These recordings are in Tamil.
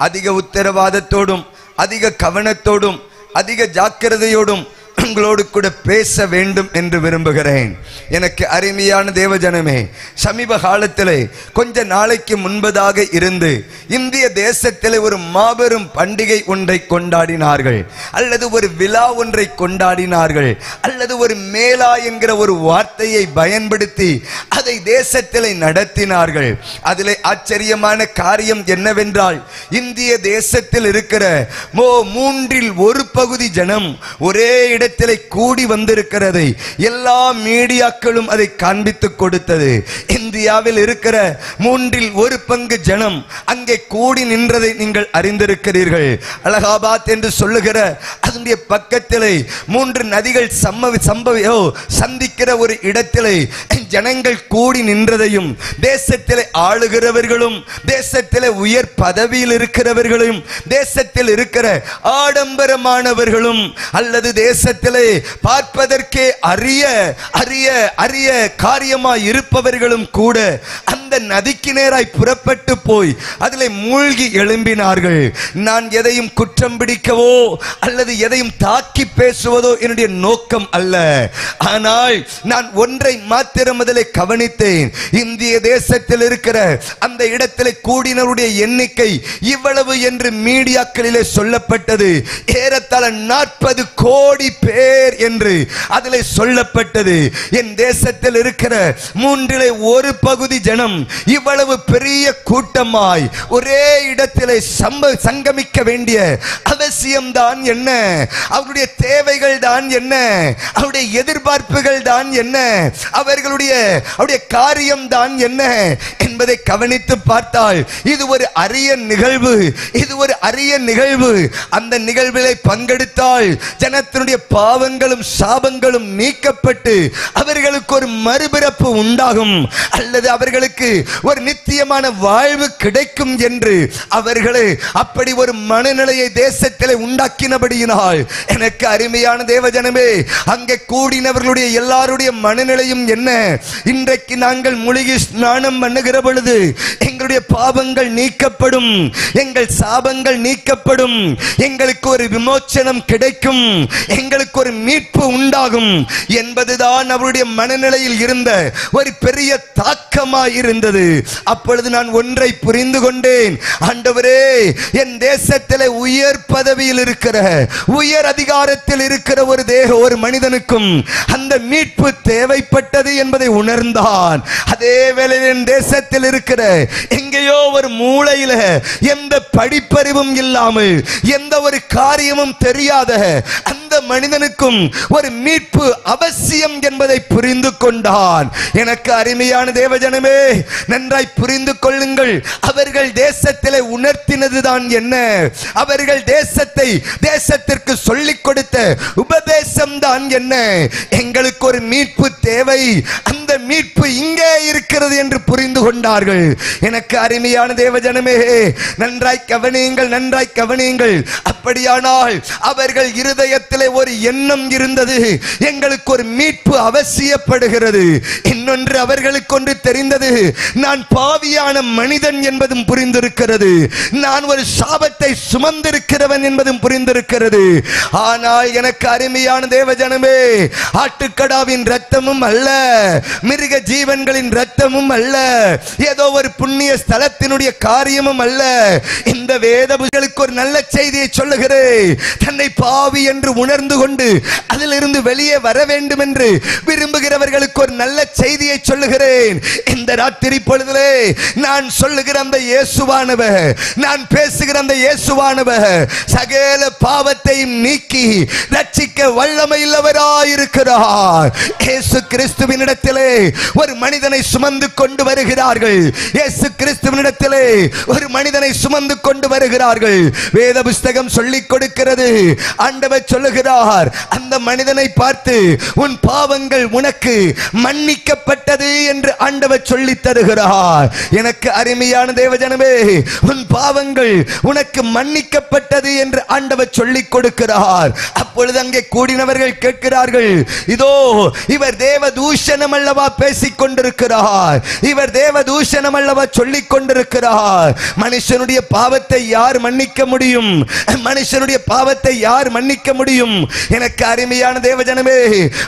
அதிக உத்தரவாதத்தோடும் அதிக கவனத்தோடும் அதிக ஜாக்கிரதையோடும் உங்களோடு கூட பேச வேண்டும் என்று விரும்புகிறேன். எனக்கு அருமையான தேவஜனமே, சமீப காலத்திலே கொஞ்ச நாளைக்கு முன்பதாக இருந்து இந்திய தேசத்திலே ஒரு மாபெரும் பண்டிகை ஒன்றை கொண்டாடினார்கள், அல்லது ஒரு விழா ஒன்றை கொண்டாடினார்கள், அல்லது ஒரு மேலா என்கிற ஒரு வார்த்தையை பயன்படுத்தி அதை தேசத்திலே நடத்தினார்கள். அதிலே ஆச்சரியமான காரியம் என்னவென்றால், இந்திய தேசத்தில் இருக்கிற மூன்றில் ஒரு பகுதி ஜனம் ஒரே இடத்திலே கூடி வந்திருக்கிறதை எல்லா மீடியாக்களும் அதை காண்பித்து கொடுத்தது. இந்தியாவில் இருக்கிற மூன்றில் ஒரு பங்கு ஜனம் அங்கே கூடி நின்றதை நீங்கள் அறிந்திருக்கிறீர்கள். அலகாபாத் என்று சொல்லுகிற அதனுடைய பக்கத்திலே 3 நதிகள் சந்திக்கிற ஒரு இடத்திலே ஜனங்கள் கூடி நின்றதையும், தேசத்திலே ஆளுகிறவர்களும் தேசத்திலே உயர் பதவியில் இருக்கிறவர்களும் தேசத்தில் இருக்கிற ஆடம்பரமானவர்களும் அல்லது தேசத்திலே பார்ப்பதற்கே அரிய அரிய அரிய காரியமாய் இருப்பவர்களும் கூட அந்த நதிக்கு நேராய் புறப்பட்டு போய் அதிலே மூழ்கி எழும்பினார்கள். நான் எதையும் குற்றம் பிடிக்கவோ அல்லது எதையும் தாக்கி பேசுவதோ என்னுடைய நோக்கம் அல்ல. ஆனால் நான் ஒன்றை மாத்திரம் அதிலே கவனித்தேன். இந்திய தேசத்தில் இருக்கிற அந்த இடத்திலே கூடினருடைய எண்ணிக்கை இவ்வளவு என்று மீடியாக்களிலே சொல்லப்பட்டது. ஏறத்தாழ 40 கோடி பேர் என்று அதிலே சொல்லப்பட்டது. என் தேசத்தில் இருக்கிற மூன்றிலே ஒரு பகுதி ஜனம் இவ்வளவு பெரிய கூட்டமாய் ஒரே இடத்திலே சங்கமிக்க வேண்டிய அவசியம் தான் என்ன? அவருடைய தேவைகள் தான் என்ன? அவருடைய எதிர்பார்ப்புகள் தான் என்ன? அவர்களுடைய காரியம் தான் என்ன என்பதை கவனித்து பார்த்தால் இது ஒரு அரிய நிகழ்வு. இது ஒரு அரிய நிகழ்வு. அந்த நிகழ்விலே பங்கெடுத்தால் ஜனத்தினுடைய பாவங்களும் சாபங்களும் நீக்கப்பட்டு அவர்களுக்கு ஒரு மறுபிறப்பு உண்டாகும், அல்லது அவர்களுக்கு ஒரு நித்தியமான வாழ்வு கிடைக்கும் என்று அவர்களே அப்படி ஒரு மனநிலையை தேசத்திலே உண்டாக்கினபடியினால், எனக்கு அருமையான தேவஜனமே, அங்கே கூடினவர்களுடைய எல்லாருடைய மனநிலையும் என்ன? இன்றைக்கு நாங்கள் முழுகி ஸ்நானம் பண்ணுகிற பொழுது எங்களுடைய பாவங்கள் நீக்கப்படும், எங்கள் சாபங்கள் நீக்கப்படும், எங்களுக்கு ஒரு விமோச்சனம் கிடைக்கும், எங்களுக்கு ஒரு மீட்பு உண்டாகும் என்பதுதான் அவருடைய மனநிலையில் இருந்த ஒரு பெரிய தாக்கமாய் இருந்தது. அப்பொழுது நான் ஒன்றை புரிந்து கொண்டேன். ஆண்டவரே, என் தேசத்திலே உயர் பதவியில் இருக்கிற உயர் அதிகாரத்தில் இருக்கிற ஒரு மனிதனுக்கும் அந்த மீட்பு தேவைப்பட்டது என்பதை உணர்ந்தான். அதே வேளையில் என் தேசத்தில் இருக்கிற எங்கேயோ ஒரு மூலையில எந்த படிப்பறிவும் இல்லாமல் எந்த ஒரு காரியமும் தெரியாத அந்த மனிதனுக்கும் ஒரு மீட்பு அவசியம் என்பதை புரிந்து கொண்டான். எனக்கு அருமையான தேவஜனமே, நன்றாய் புரிந்து கொள்ளுங்கள். அவர்கள் தேசத்திலே உணர்த்தினதுதான் என்ன? அவர்கள் தேசத்திற்கு சொல்லிக் கொடுத்த உபதேசம் தான் என்ன? எங்களுக்கு ஒரு மீட்பு தேவை, அந்த மீட்பு இங்கே இருக்கிறது என்று புரிந்து கொண்டார்கள். எனக்கு அருமையான தேவஜனமே, நன்றாய் கவனியுங்கள், நன்றாய் கவனியுங்கள். அப்படியானால் அவர்கள் இருதயத்திலே ஒரு எண்ணம் இருந்தது, எங்களுக்கு ஒரு மீட்பு அவசியப்படுகிறது. இன்னொன்று அவர்களுக்கு ஒன்று தெரிந்தது, நான் பாவியான மனிதன் என்பதும் புரிந்திருக்கிறது, நான் ஒரு சாபத்தை சுமந்திருக்கிறவன் என்பதும் புரிந்திருக்கிறது. ஆனால் எனக்கு அருமையான தேவஜனமே, ஆட்டுக்கடாவின் இரத்தமும் அல்ல, மிருக ஜீவன்களின் இரத்தமும் அல்ல, ஏதோ ஒரு புண்ணிய ஸ்தலத்தினுடைய காரியமும் அல்ல. இந்த வேதங்களுக்கு ஒரு நல்ல செய்தியை சொல்லுகிறேன். தன்னை பாவி என்று உணர்ந்து கொண்டு அதிலிருந்து வெளியே வர வேண்டும் என்று விரும்புகிறவர்களுக்கு ஒரு நல்ல செய்தியை சொல்லுகிறேன். இந்த ராத்திரி பொழுதிலே நான் சொல்லுகிற அந்த இயேசுவானவர், நான் பேசுகிற அந்த இயேசுவானவர் சகல பாவத்தையும் நீக்கி ரட்சிக்க வல்லமையுள்ளவராயிருக்கிறார். இயேசு கிறிஸ்துவினிடத்திலே ஒரு மனிதனை சுமந்து கொண்டு வருகிறார்கள். இயேசு கிறிஸ்துவினிடத்திலே ஒரு மனிதனை சுமந்து கொண்டு வருகிறார்கள். வேத புஸ்தகம் சொல்லிக் கொடுக்கிறது. ஆண்டவர் சொல்லுகிறார், அந்த மனிதனை பார்த்து உன் பாவங்கள் உனக்கு மன்னிக்கப்பட்ட மன்னிக்கப்பட்டது என்று ஆண்டவர் சொல்லித் தருகிறார். எனக்கு அருமையான தேவஜனமே, உன் பாவங்கள் உனக்கு மன்னிக்கப்பட்டது என்று ஆண்டவர் சொல்லிக் கொடுக்கிறார். அப்பொழுது அங்கே கூடினவர்கள் கேட்கிறார்கள், இதோ இவர் தேவ தூஷணம் அல்லவா பேசிக் கொண்டிருக்கிறார், இவர் தேவ தூஷணம் அல்லவா சொல்லிக் கொண்டிருக்கிறார். மனுஷனுடைய பாவத்தை யார் மன்னிக்க முடியும்? மனுஷனுடைய பாவத்தை யார் மன்னிக்க முடியும்? எனக்கு அருமையான தேவஜனமே,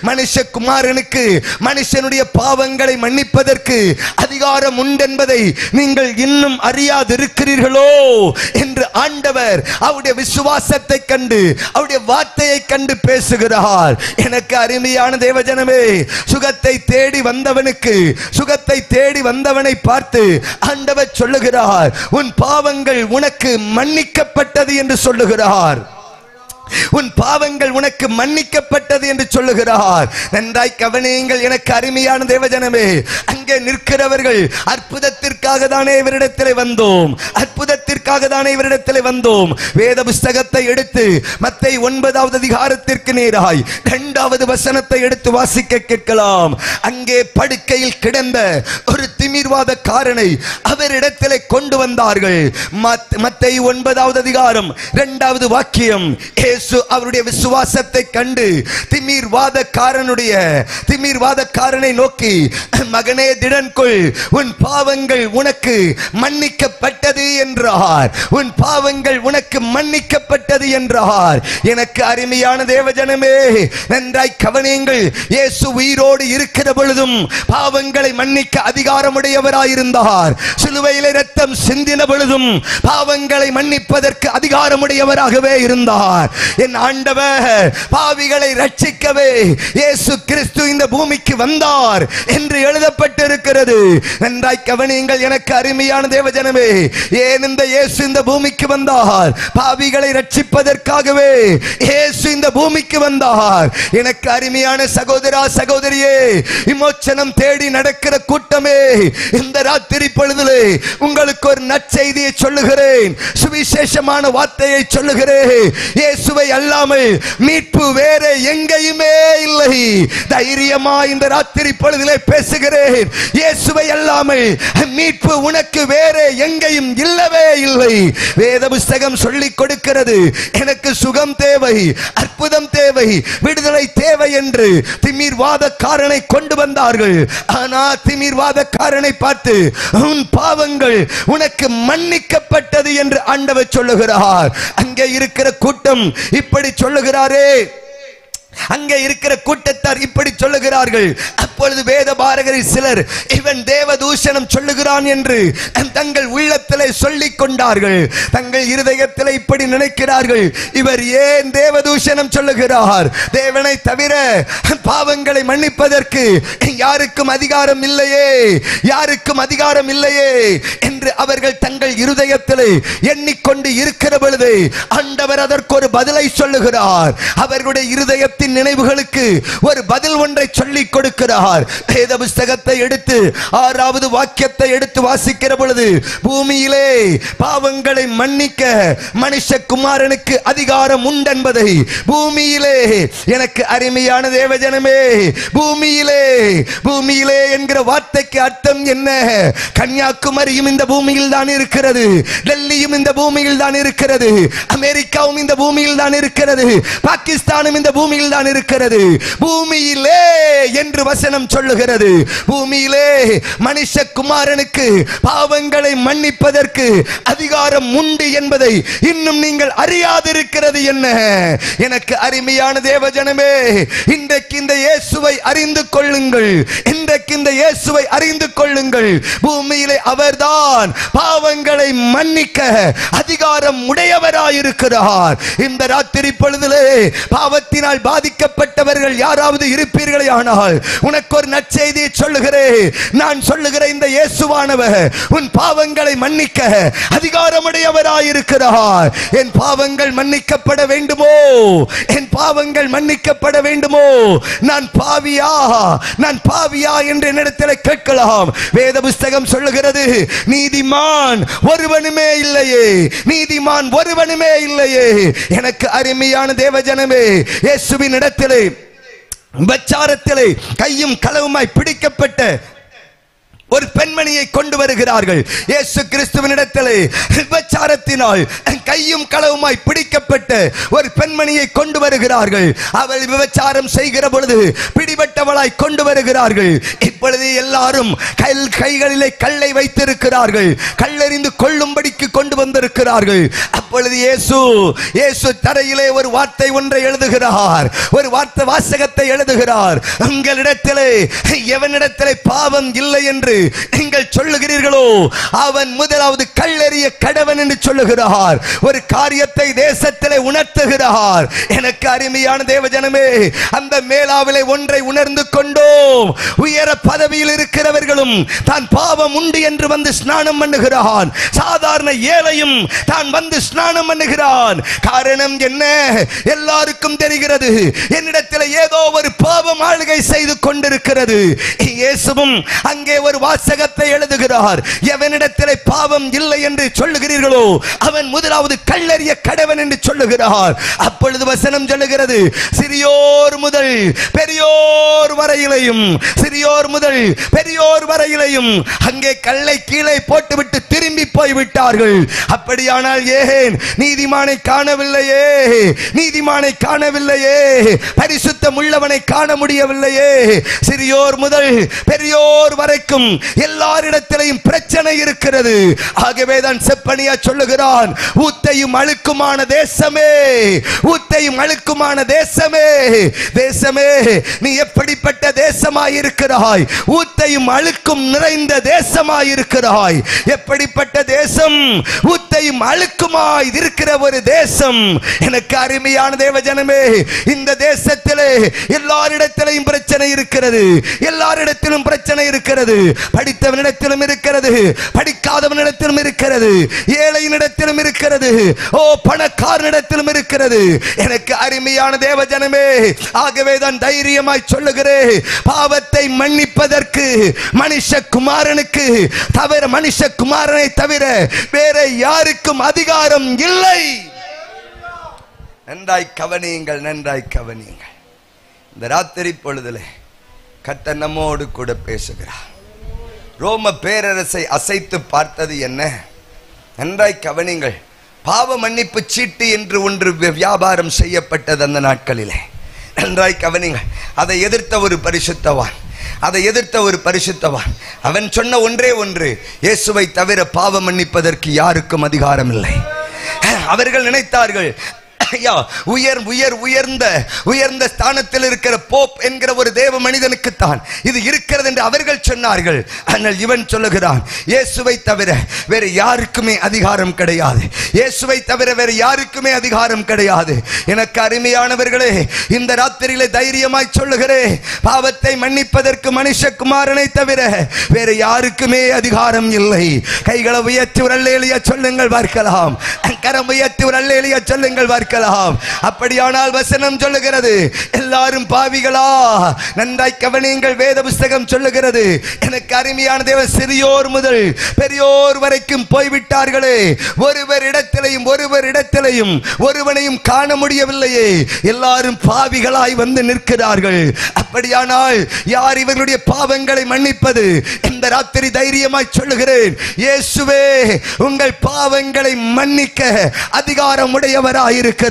மனுஷகுமாரனுக்கு மனுஷனுடைய பாவங்களை மன்னிப்பதற்கு அதிகாரம் உண்டென்பதை நீங்கள் இன்னும் அறியாதிருக்கிறீர்களோ என்று ஆண்டவர் அவருடைய விசுவாசத்தை கண்டு, அவருடைய வார்த்தையை கண்டு பேசுகிறார். எனக்கு அருமையான தேவஜனமே, சுகத்தை தேடி வந்தவனுக்கு, சுகத்தை தேடி வந்தவனை பார்த்து ஆண்டவர் சொல்லுகிறார், உன் பாவங்கள் உனக்கு மன்னிக்கப்பட்டது என்று சொல்லுகிறார். உன் பாவங்கள் உனக்கு மன்னிக்கப்பட்டது என்று சொல்லுகிறார். நன்றாய் கவனியுங்கள் எனக்கு அருமையான தேவஜனமே, அங்கே நிற்கிறவர்கள் அற்புதத்திற்காக தானே இவரிடத்தில் வந்தோம், அற்புதத்திற்காக தானே இவரிடத்தில் வந்தோம். வேத புஸ்தகத்தை எடுத்து மத்தேயு 9வது அதிகாரத்திற்கு நேராய் 2வது வசனத்தை எடுத்து வாசிக்க கேட்கலாம். அங்கே படுக்கையில் கிடந்த ஒரு திமிர்வாதக்காரனை அவரிடத்தில் கொண்டு வந்தார்கள். மத்தேயு 9வது அதிகாரம் 2வது வாக்கியம், அவருடைய விசுவாசத்தை கண்டு திமிர்வாதக்காரனை நோக்கி, மகனே திடன் கொள், உன் பாவங்கள் உனக்கு மன்னிக்கப்பட்டது என்றார். உன் பாவங்கள் உனக்கு மன்னிக்கப்பட்டது என்றார். எனக்கு அருமையான தேவஜனமே, நன்றாய் கவனியுங்கள். இயேசு உயிரோடு இருக்கிற பொழுதும் பாவங்களை மன்னிக்க அதிகாரமுடையவராயிருந்தார். சிலுவையிலே இரத்தம் சிந்தின பொழுதும் பாவங்களை மன்னிப்பதற்கு அதிகாரமுடையவராகவே இருந்தார். என் ஆண்டவர் பாவிகளை ரட்சிக்கவே இயேசு கிறிஸ்து இந்த பூமிக்கு வந்தார் என்று எழுதப்பட்டிருக்கிறது. நன்றாய் கவனியுங்கள் எனக்கு அருமையான தேவஜனமே, ஏன் இந்த இயேசு இந்த பூமிக்கு வந்தார்? பாவிகளை ரட்சிப்பதற்காகவே இயேசு இந்த பூமிக்கு வந்தார். எனக்கு அருமையான சகோதரா சகோதரியே, விமோச்சனம் தேடி நடக்கிற கூட்டமே, இந்த ராத்திரி பொழுதிலே உங்களுக்கு ஒரு நற்செய்தியை சொல்லுகிறேன், சுவிசேஷமான வார்த்தையை சொல்லுகிறேன். இயேசுவை அல்லாமல் மீட்பு வேற எங்கேயுமே இல்லை. தைரியமா இந்த ராத்திரி பொழுதிலே பேசுகிறேன், இயேசுவை அல்லாமல் மீட்பு உனக்கு வேற எங்கேயும் இல்லவே இல்லை. வேத புஸ்தகம் சொல்லிக் கொடுக்கிறது, எனக்கு சுகம் தேவை, அற்புதம் தேவை, விடுதலை தேவை என்று திமிர்வாதக்காரனை கொண்டு வந்தார்கள். ஆனா திமிர்வாதக்காரனை பார்த்து, உன் பாவங்கள் உனக்கு மன்னிக்கப்பட்டது என்று ஆண்டவர் சொல்லுகிறார். அங்கே இருக்கிற கூட்டம் இப்படி சொல்லுகிறாரே, அங்கே இருக்கிற கூட்டத்தார் இப்படி சொல்லுகிறார்கள். அப்பொழுது வேத பாரகரில் சிலர், இவன் தேவதூஷணம் சொல்லுகிறான் என்று தங்கள் உள்ளத்திலே சொல்லிக் கொண்டார்கள். தங்கள் இருதயத்திலே இப்படி நினைக்கிறார்கள், இவர் ஏன் தேவதூஷணம் சொல்லுகிறார்? தேவனை தவிர பாவங்களை மன்னிப்பதற்கு யாருக்கும் அதிகாரம் இல்லையே, யாருக்கும் அதிகாரம் இல்லையே என்று அவர்கள் தங்கள் இருதயத்திலே எண்ணிக்கொண்டு இருக்கிற பொழுது ஆண்டவர் அதற்கு ஒரு பதிலை சொல்லுகிறார். அவர்களுடைய இருதயத்தின் நினைவுகளுக்கு ஒரு பதில் ஒன்றை சொல்லிக் கொடுக்கிறார். வேத புஸ்தகத்தை எடுத்து 6வது வாக்கியத்தை எடுத்து வாசிக்கிற பொழுது, பூமியிலே பாவங்களை மன்னிக்க மனுஷகுமாரனுக்கு அதிகாரம் உண்டென்பதை, பூமியிலே, எனக்கு அருமையான தேவஜனமே, பூமியிலே, பூமியிலே என்கிற வார்த்தைக்கு அர்த்தம் என்ன? கன்னியாகுமரியும் இந்த பூமியில் தான் இருக்கிறது, டெல்லியும் இந்த பூமியில் தான் இருக்கிறது, அமெரிக்காவும் இந்த பூமியில் தான் இருக்கிறது, பாகிஸ்தானும் இந்த பூமியில் தான் இருக்கிறது. பூமியிலே என்று வசனம் சொல்லுகிறது. பூமியிலே மனுஷகுமாரனுக்கு பாவங்களை மன்னிப்பதற்கு அதிகாரம் உண்டு என்பதை இன்னும் நீங்கள் அறியாதிருக்கிறது என்ன? எனக்கு அருமையான தேவஜனமே, இன்றைக்கு இந்த இயேசுவை அறிந்து கொள்ளுங்கள், இன்றைக்கு இந்த இயேசுவை அறிந்து கொள்ளுங்கள். பூமியிலே அவர்தான் பாவங்களை மன்னிக்க அதிகாரம் உடையவராயிருக்கிறார். இந்த ராத்திரி பொழுதிலே பாவத்தினால் பாதிக்கப்பட்டவர்கள் யாராவது இருப்பீர்களே ஆனால் உனக்கு ஒரு நற்செய்தியை சொல்லுகிறேன். நான் சொல்லுகிற இந்த இயேசுவானவர் உன் பாவங்களை மன்னிக்க அதிகாரமுடையவராயிருக்கிறார். என் பாவங்கள் மன்னிக்கப்பட வேண்டுமோ? என் பாவங்கள் மன்னிக்கப்பட வேண்டுமோ? நான் பாவியா, நான் பாவியா என்று என்னிடத்தில் கேட்கலாம். வேத புஸ்தகம் சொல்லுகிறது, நீதிமான் ஒருவனுமே இல்லையே, நீதிமான் ஒருவனுமே இல்லையே. எனக்கு அருமையான தேவஜனமே, இயேசுவின் இடத்திலே விபச்சாரத்திலே கையும் களவுமாய் பிடிக்கப்பட்ட ஒரு பெண்மணியை கொண்டு வருகிறார்கள். இயேசு கிறிஸ்துவினிடத்திலே விபச்சாரத்தினால் கையும் களவுமாய் பிடிக்கப்பட்ட ஒரு பெண்மணியை கொண்டு வருகிறார்கள். அவள் விபச்சாரம் செய்கிற பொழுது பிடிபட்டவளாய் கொண்டு வருகிறார்கள். இப்பொழுது எல்லாரும் கைகளிலே கல்லை வைத்திருக்கிறார்கள். கல்லெறிந்து கொள்ளும்படிக்கு கொண்டு வந்திருக்கிறார்கள். அப்பொழுது இயேசு தரையிலே ஒரு வார்த்தை ஒன்றை எழுதுகிறார். ஒரு வார்த்தை வாசகத்தை எழுதுகிறார். உங்களிடத்திலே எவனிடத்திலே பாவம் இல்லை என்று நீங்கள் சொல்லுகிறீர்களோ அவன் முதலாவது கல்லெறிய கடவன் என்று சொல்லுகிறார். ஒரு காரியத்தை தேசத்திலே உணர்த்துகிறார். எனக்கு அருமையான தேவஜனமே, அந்த மேலாவிலே ஒன்றை உணர்ந்து கொண்டோம். உயர பதவியில் இருக்கிறவர்களும் தான் பாவம் உண்டு என்று வந்து ஸ்நானம் பண்ணுகிறான். சாதாரண ஏழையும் தான் வந்து ஸ்நானம் பண்ணுகிறான். காரணம் என்ன? எல்லாருக்கும் தெரிகிறது, என்னிடத்தில் ஏதோ ஒரு பாவம் ஆளுகை செய்து கொண்டிருக்கிறது. இயேசுவும் அங்கே ஒரு வாசகத்தை எழுதுகிறார். எவனிடத்திலே பாவம் இல்லை என்று சொல்லுகிறீர்களோ அவன் முதலாவது கல்லெறிய கடவன் என்று சொல்லுகிறார். அப்பொழுது வசனம் சொல்லுகிறது, சிறியோர் முதல் பெரியோர் வரையிலையும், சிறியோர் முதல் பெரியோர் வரையிலையும் அங்கே கல்லை கீழே போட்டுவிட்டு திரும்பி போய்விட்டார்கள். அப்படியானால் ஏன் நீதிமானை காணவில்லையே, நீதிமானை காணவில்லையே, பரிசுத்தம் உள்ளவனை காண முடியவில்லையே? சிறியோர் முதல் பெரியோர் வரைக்கும் எல்லாரிடத்திலையும் பிரச்சனை இருக்கிறது. ஆகவே தான் செப்பனியா சொல்லுகிறான், ஊத்தையும் அழுக்குமான தேசமே, ஊத்தையும் அழுக்குமான தேசமே, தேசமே நீ எப்படிப்பட்ட தேசமாய் இருக்கிறாய்? ஊத்தையும் அழுக்கும் நிறைந்த தேசமாய் இருக்கிறாய். எப்படிப்பட்ட தேசம்? ஊத்தையும் அழுக்குமாய் இருக்கிற ஒரு தேசம். எனக்கு அருமையான தேவஜனமே, இந்த தேசத்திலே எல்லாரிடத்திலையும் பிரச்சனை இருக்கிறது. எல்லாரிடத்திலும் பிரச்சனை இருக்கிறது. படித்தவனிடத்திலும் இருக்கிறது, படிக்காதவனிடத்திலும் இருக்கிறது, ஏழையினிடத்திலும் இருக்கிறது, ஓ பணக்காரனிடத்திலும் இருக்கிறது. எனக்கு அருமையான தேவஜனமே, ஆகவே தான் தைரியமாய் சொல்லுகிறேன், பாவத்தை மன்னிப்பதற்கு மனுஷகுமாரனுக்கு தவிர, மனுஷகுமாரனை தவிர வேற யாருக்கும் அதிகாரம் இல்லை. நன்றாய் கவனியுங்கள், நன்றாய் கவனியுங்கள். இந்த ராத்திரி பொழுதிலே கர்த்தர் நம்மோடு கூட பேசுகிறார். ரோம பேரரசை அசைத்து பார்த்தது என்ன? நன்றாய் கவனிங்கள். பாவ மன்னிப்பு சீட்டு என்று ஒன்று வியாபாரம் செய்யப்பட்டது அந்த நாட்களிலே. நன்றாய் கவனிங்கள். அதை எதிர்த்த ஒரு பரிசுத்தவான், அதை எதிர்த்த ஒரு பரிசுத்தவான் அவன் சொன்ன ஒன்றே ஒன்று, இயேசுவை தவிர பாவ மன்னிப்பதற்கு யாருக்கும் அதிகாரம் இல்லை. அவர்கள் நினைத்தார்கள், உயர்ந்த ஸ்தானத்தில் இருக்கிற போப் என்கிற ஒரு தேவ மனிதனுக்கு தான் இது இருக்கிறது என்று அவர்கள் சொன்னார்கள். ஆனால் இவன் சொல்லுகிறான், இயேசுவை தவிர வேற யாருக்குமே அதிகாரம் கிடையாது. இயேசுவை தவிர வேற யாருக்குமே அதிகாரம் கிடையாது. எனக்கு அருமையானவர்களே, இந்த ராத்திரியிலே தைரியமாய் சொல்லுகிறேன், பாவத்தை மன்னிப்பதற்கு மனுஷகுமாரனை தவிர வேற யாருக்குமே அதிகாரம் இல்லை. கைகளை உயர்த்தி ஒரு அல்லேலூயா சொல்லுங்கள் பார்க்கலாம். கரம் உயர்த்தி ஒரு அல்லேலூயா சொல்லுங்கள் பார்க்கலாம். அப்படியானால் வசனம் சொல்லுகிறது, எல்லாரும் பாவிகளா? நன்றாய் கவனியுங்கள். வேத புஸ்தகம் சொல்லுகிறது, எனக்கு அருமையான தேவன், சிறியோர் முதல் பெரியோர் வரைக்கும் போய்விட்டார்களே, ஒருவர் இடத்திலையும் ஒருவனையும் காண முடியவில்லையே, எல்லாரும் பாவிகளாய் வந்து நிற்கிறார்கள். அப்படியானால் யார் இவர்களுடைய பாவங்களை மன்னிப்பது? இந்த ராத்திரி தைரியமாய் சொல்லுகிறேன், இயேசுவே உங்கள் பாவங்களை மன்னிக்க அதிகாரம் உடையவராயிருக்கிறார்.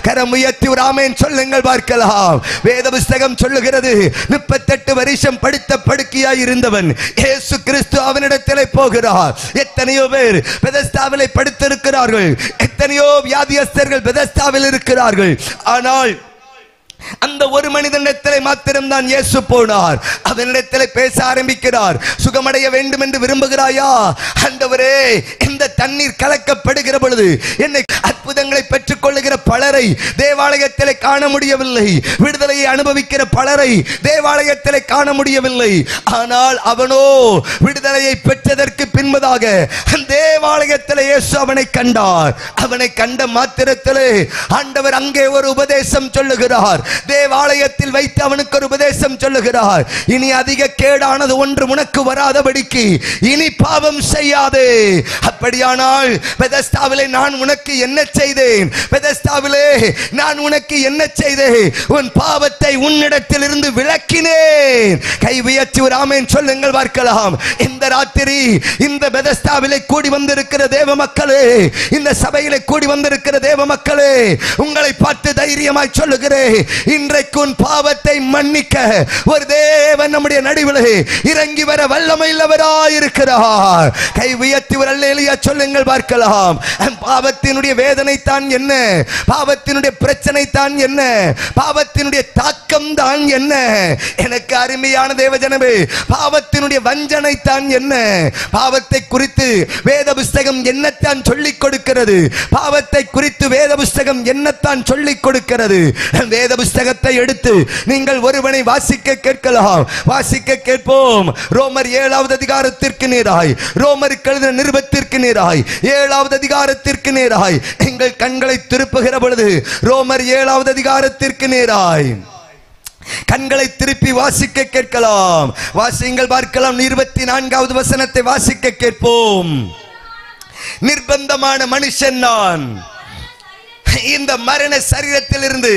கரம் உயர்த்தி ஒரு ஆமென் சொல்லுங்கள் பார்க்கலாம். வேத புஸ்தகம் சொல்லுகிறது, 38 வருஷம் படுத்த படுக்கையாய் இருந்தவன் இயேசு கிறிஸ்து அவனிடத்திலே போகிறார். எத்தனையோ பேர் பெதஸ்தாவிலே படுத்திருக்கிறார்கள், எத்தனையோ வியாதியஸ்தர்கள் பெதஸ்தாவில் இருக்கிறார்கள். ஆனால் அந்த ஒரு மனிதனிடத்திலே மாத்திரம்தான் இயேசு போனார். அவனிடத்திலே பேச ஆரம்பிக்கிறார். சுகமடைய வேண்டும் என்று விரும்புகிறாயா? ஆண்டவரே, இந்த தண்ணீர் கலக்கப்படுகிற பொழுது என்னை அற்புதங்களை பெற்றுக் கொள்ளுகிற பலரை தேவாலயத்திலே காண முடியவில்லை. விடுதலையை அனுபவிக்கிற பலரை தேவாலயத்திலே காண முடியவில்லை. ஆனால் அவனோ விடுதலையை பெற்றதற்கு பின்பதாக தேவாலயத்திலே இயேசு அவனை கண்டார். அவனை கண்ட மாத்திரத்திலே ஆண்டவர் அங்கே ஒரு உபதேசம் சொல்லுகிறார். தேவாலயத்தில் வைத்து அவனுக்கு ஒரு உபதேசம் சொல்லுகிறார். இனி அதிக கேடானது ஒன்று உனக்கு வராதபடிக்கு இனி பாவம் செய்யாதே. அப்படியானால் பெதஸ்தாவிலே நான் உனக்கு என்ன செய்தேன்? பெதஸ்தாவிலே நான் உனக்கு என்ன செய்தேன்? உன் பாவத்தை உன்னிடத்தில் இருந்து விலக்கினேன். கை உயர்த்தி ஒரு ஆமென் சொல்லுங்கள் பார்க்கலாம். இந்த ராத்திரி இந்த பெதஸ்தாவிலே கூடி வந்திருக்கிற தேவ மக்களே, இந்த சபையிலே கூடி வந்திருக்கிற தேவ மக்களே, உங்களை பார்த்து தைரியமாய் சொல்லுகிறேன், இன்றைக்கு உன் பாவத்தை மன்னிக்க ஒரு தேவன் நம்முடைய நடுவிலே இறங்கி வர வல்லமையுள்ளவராய் இருக்கிறார். கை உயர்த்தி ஒரு அல்லேலூயா சொல்லுங்கள் பார்க்கலாம். பாவத்தினுடைய வேதனை தான் என்ன? பாவத்தினுடைய பிரச்சனை தான் என்ன? பாவத்தினுடைய தாக்கம் தான் என்ன? எனக்கு அருமையான தேவஜனமே, பாவத்தினுடைய வஞ்சனை தான் என்ன? பாவத்தை குறித்து வேத புஸ்தகம் என்னத்தான் சொல்லிக் கொடுக்கிறது? பாவத்தை குறித்து வேத புஸ்தகம் என்னத்தான் சொல்லிக் கொடுக்கிறது? வேத புஸ்தகத்தை எடுத்து நீங்கள் ஒருவனை வாசிக்க கேட்கலாம். வாசிக்க கேட்போம். ரோமர் 7வது அதிகாரத்திற்கு நேராய், ரோமருக்கு எழுதின நிருபத்திற்கு நேராய், 7வது அதிகாரத்திற்கு நேராய் எங்கள் கண்களை திருப்புகிற பொழுது, ரோமர் 7வது அதிகாரத்திற்கு நேராய் கண்களை திருப்பி வாசிக்க கேட்கலாம். வாசிங்கள் பார்க்கலாம். 24வது வசனத்தை வாசிக்க கேட்போம். நிர்பந்தமான மனுஷன் நான், இந்த மரண சரீரத்திலிருந்து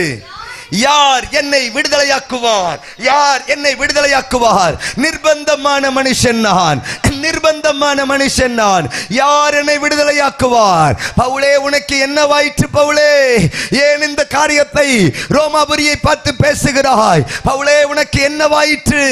யார் என்னை விடுதலையாக்குவார்? யார் என்னை விடுதலையாக்குவார்? நிர்பந்தமான மனுஷன் நான், நிர்பந்தமான மனுஷன் நான், யார் என்னை விடுதலையாக்குவார்? பவுலே உனக்கு என்னவாயிற்று? பவுலே ஏன் இந்த காரியத்தை ரோமாபுரியை பார்த்து பேசுகிறாய்? பவுலே உனக்கு என்னவாயிற்று?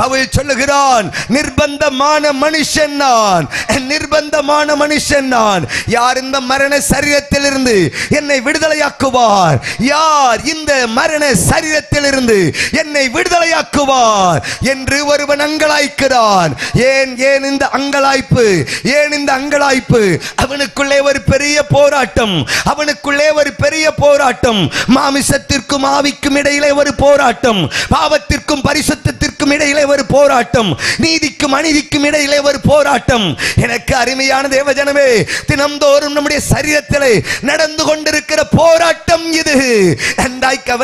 பவுல் சொல்லுகிறான், நிர்பந்தமான மனுஷன் நான், நிர்பந்தமான மனுஷன் நான். யார் இந்த மரண சரீரத்திலிருந்து என்னை விடுதலையாக்குவார்? யார் இந்த மரண சரீரத்திலிருந்து என்னை விடுதலையாக்குவார் என்று ஒருவன் அங்கலாய்க்கிறான். ஏன் ஏன் இந்த அங்கலாய்ப்பு? ஏன் இந்த அங்கலாய்ப்பு? அவனுக்குள்ளே ஒரு பெரிய போராட்டம், அவனுக்குள்ளே ஒரு பெரிய போராட்டம். மாமிசத்திற்கும் ஆவிக்கும் இடையிலே ஒரு போராட்டம், பாவத்திற்கும் பரிசுத்தத்திற்கும் இடையிலே ஒரு போராட்டம், நீதிக்கும் அநீதிக்கும் இடையிலே ஒரு போராட்டம். எனக்கு அருமையான தேவஜனமே, தினம்தோறும் நம்முடைய சரீரத்திலே நடந்து கொண்டிருக்கிற போராட்டம் இது.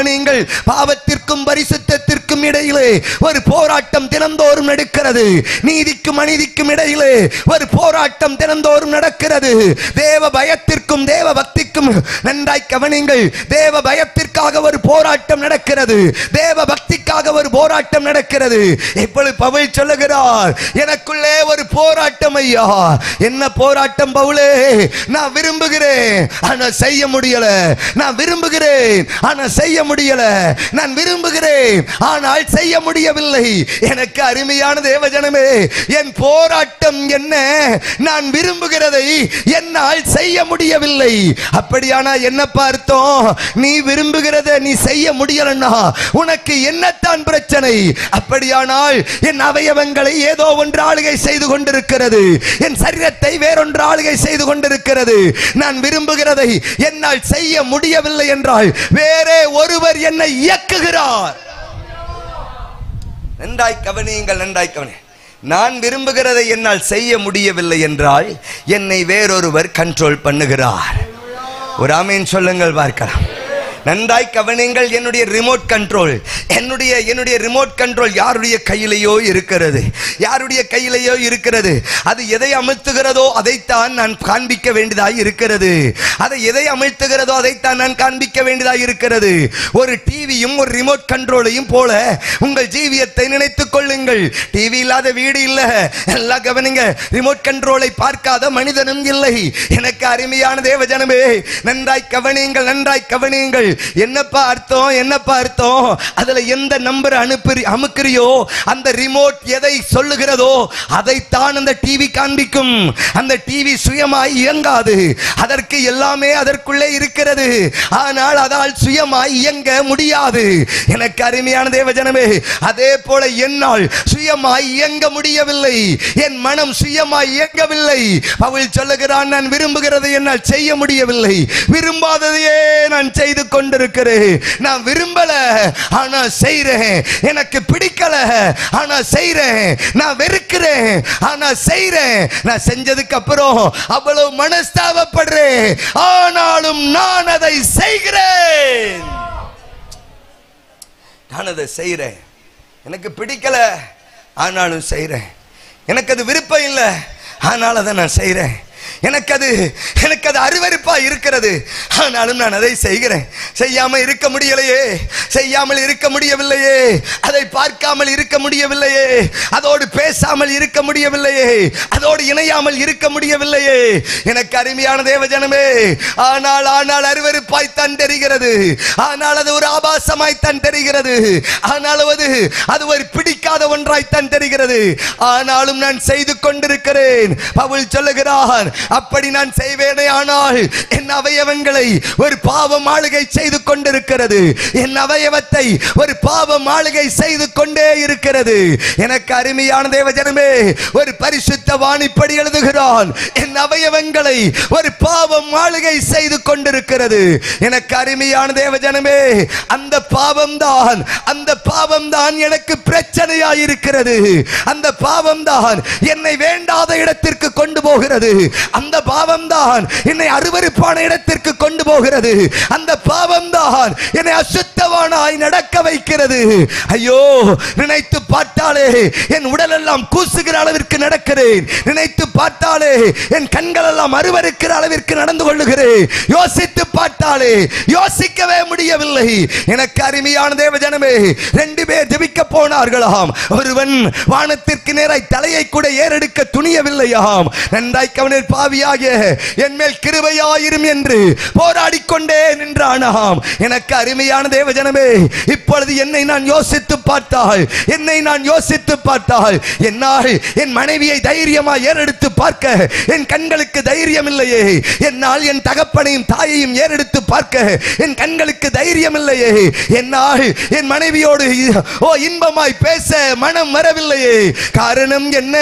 நீங்கள் பாவத்திற்கும் பரிசுத்தத்திற்கும் இடையிலே ஒரு போராட்டம் தினந்தோறும் நடக்கிறது. நீதிக்கும் அநீதிக்கும் இடையிலே ஒரு போராட்டம் தினந்தோறும் நடக்கிறது. தேவ பயத்திற்கும் தேவ பக்திக்கும், நன்றாய் கவனிங்கள், தேவ பயத்திற்காக ஒரு போராட்டம் நடக்கிறது, தேவ பக்திக்காக ஒரு போராட்டம் நடக்கிறது. இப்பொழுது பவுல் சொல்லுகிறார், எனக்குள்ளே ஒரு போராட்டம் ஐயா. என்ன போராட்டம் பவுலே? நான் விரும்புகிறேன் ஆனா செய்ய முடியல, நான் விரும்புகிறேன் ஆனா செய்ய முடியல, நான் விரும்புகிறேன் ஆனால் செய்ய முடியவில்லை. எனக்கு அருமையான தேவஜனமே, என் போராட்டம் என்ன? நான் விரும்புகிறதை என்னால் செய்ய முடியவில்லை. அப்படியானா என்னப்பா அர்த்தம்? நீ விரும்புகிறத நீ செய்ய முடியலன்னா உனக்கு என்னத்தான் பிரச்சனை? அப்படியானால் என் அவயவங்களை ஏதோ ஒன்று ஆளுகை செய்து கொண்டிருக்கிறது, என் சரீரத்தை வேறொன்று ஆளுகை செய்து கொண்டிருக்கிறது. நான் விரும்புகிறதை என்னால் செய்ய முடியவில்லை என்றால் வேறே ஒருவர் என்னை இயக்குகிறார். நன்றாய் கவனியுங்கள், நன்றாய் கவனி. நான் விரும்புகிறதை என்னால் செய்ய முடியவில்லை என்றால் என்னை வேறொருவர் கண்ட்ரோல் பண்ணுகிறார். ஒரு ஆமீன் சொல்லுங்கள் பார்க்கலாம். நன்றாய் கவனிங்கள். என்னுடைய ரிமோட் கண்ட்ரோல், என்னுடைய ரிமோட் கண்ட்ரோல் யாருடைய கையிலேயோ இருக்கிறது, யாருடைய கையிலேயோ இருக்கிறது. அது எதை அமர்த்துகிறதோ அதைத்தான் நான் காண்பிக்க வேண்டியதாய் இருக்கிறது. அதை எதை அமர்த்துகிறதோ அதைத்தான் நான் காண்பிக்க வேண்டியதாய் இருக்கிறது. ஒரு டிவியும் ஒரு ரிமோட் கண்ட்ரோலையும் போல உங்கள் ஜீவியத்தை நினைத்துக் கொள்ளுங்கள். டிவி இல்லாத வீடு இல்லை. எல்லாம் கவனிங்க. ரிமோட் கண்ட்ரோலை பார்க்காத மனிதனும் இல்லை. எனக்கு அருமையான தேவஜனமே, நன்றாய் கவனியுங்கள், நன்றாய் கவனியுங்கள். என்னப்பா அர்த்தம்? என்னப்பா அர்த்தம்? அதுல எந்த நம்பர் அமுக்குறியோ அந்த ரிமோட் எதை சொல்லுகிறதோ அதைத்தான் அந்த டிவி காண்பிக்கும். அந்த டிவி சுயமாய் இயங்காது. அதற்கு எல்லாமே அதற்குள்ளே இருக்கிறது. ஆனால் அதால் சுயமாய் இயங்க முடியாது. எனக்கு அருமையான தேவஜனமே, அதே போல என்னால் சுயமாய் இயங்க முடியவில்லை. என் மனம் சுயமாய் இயங்கவில்லை. பவுல் சொல்லுகிறான், நான் விரும்புகிறதை என்னால் செய்ய முடியவில்லை, விரும்பாததையே நான் செய்து கொண்டிருக்கிறேன். நான் விரும்பல ஆனா செய்றேன். எனக்கு பிடிக்கல ஆனா செய்றேன். நான் வெறுக்கிறேன் ஆனா செய்றேன். நான் செஞ்சதுக்கு அப்புறம் அவ்வளவு மனஸ்தாபப்படுறேன், ஆனாலும் நான் அதை செய்கிறேன். நான் அதை செய்றேன். எனக்கு பிடிக்கல ஆனாலும் செய்றேன். எனக்கு அது விருப்பம் இல்லை ஆனால் அதை நான் செய்றேன். எனக்கு அது அருவருப்பா இருக்கிறது. ஆனாலும் நான் அதை செய்கிறேன். செய்யாமல் இருக்க முடியலையே, செய்யாமல் இருக்க முடியவில்லையே, அதை பார்க்காமல் இருக்க முடியவில்லையே, அதோடு பேசாமல் இருக்க முடியவில்லையே, அதோடு இணையாமல் இருக்க முடியவில்லையே. எனக்கு அருமையான தேவஜனமே, ஆனால் அருவருப்பாய் தான் தெரிகிறது. ஆனால் அது ஒரு ஆபாசமாய் தான் தெரிகிறது. ஆனால் அது ஒரு பிடிக்காத ஒன்றாய் தான் தெரிகிறது. ஆனாலும் நான் செய்து கொண்டிருக்கிறேன். பவுல் சொல்லுகிறார், அப்படி நான் செய்வேனே ஆனால் என் அவயவங்களை ஒரு பாவம் ஆளுகை செய்து கொண்டிருக்கிறது. என் அவயவத்தை ஒரு பாவம் ஆளுகை செய்து கொண்டே இருக்கிறது. எனக்கு அருமையான தேவஜனமே, ஒரு பரிசுத்தவான் இப்படி எழுதுகிறான், என் அவயவங்களை ஒரு பாவம் ஆளுகை செய்து கொண்டிருக்கிறது. எனக்கு அருமையான தேவஜனமே, அந்த பாவம் தான் எனக்கு பிரச்சனையாய் இருக்கிறது. அந்த பாவம் தான் என்னை வேண்டாத இடத்திற்கு கொண்டு போகிறது. அந்த பாவம் தான் என்னை அருவருப்பான இடத்திற்கு கொண்டு போகிறது. அந்த பாவம் தான் என்னை அசுத்தவானாய் நடக்க வைக்கிறது. ஐயோ, நினைத்து பார்த்தாலே என் உடல் எல்லாம் கூசுகிற அளவிற்கு நடக்கிறேன். நினைத்து பார்த்தாலே என் கண்கள் எல்லாம் அருவருக்கிற அளவிற்கு நடந்து கொள்ளுகிறேன். யோசித்து பார்த்தாலே யோசிக்கவே முடியவில்லை. எனக்கு அருமையான தேவஜனமே, 2 பேர் ஜெபிக்க போனார்களாம். ஒருவன் வானத்திற்கு நேராய் தலையை கூட ஏறெடுக்க துணியவில்லையாம். நன்றாய் கவனில், பாவியாக என் மேல் கிருபையாயிரும் என்று போராடிக்கொண்டே நின்றானாம். எனக்கு அருமையான தேவஜனமே, இப்பொழுது என்னை நான் யோசித்து பார்த்தால் என்னால் என் மனைவியை தைரியமாய் ஏறெடுத்து பார்க்க என் கண்களுக்கு தைரியம் இல்லையே. என்னால் என் தகப்பனையும் தாயையும் ஏறெடுத்து பார்க்க என் கண்களுக்கு தைரியம் இல்லையே. என்னால் என் மனைவியோடு இன்பமாய் பேச மனம் வரவில்லையே. காரணம் என்ன?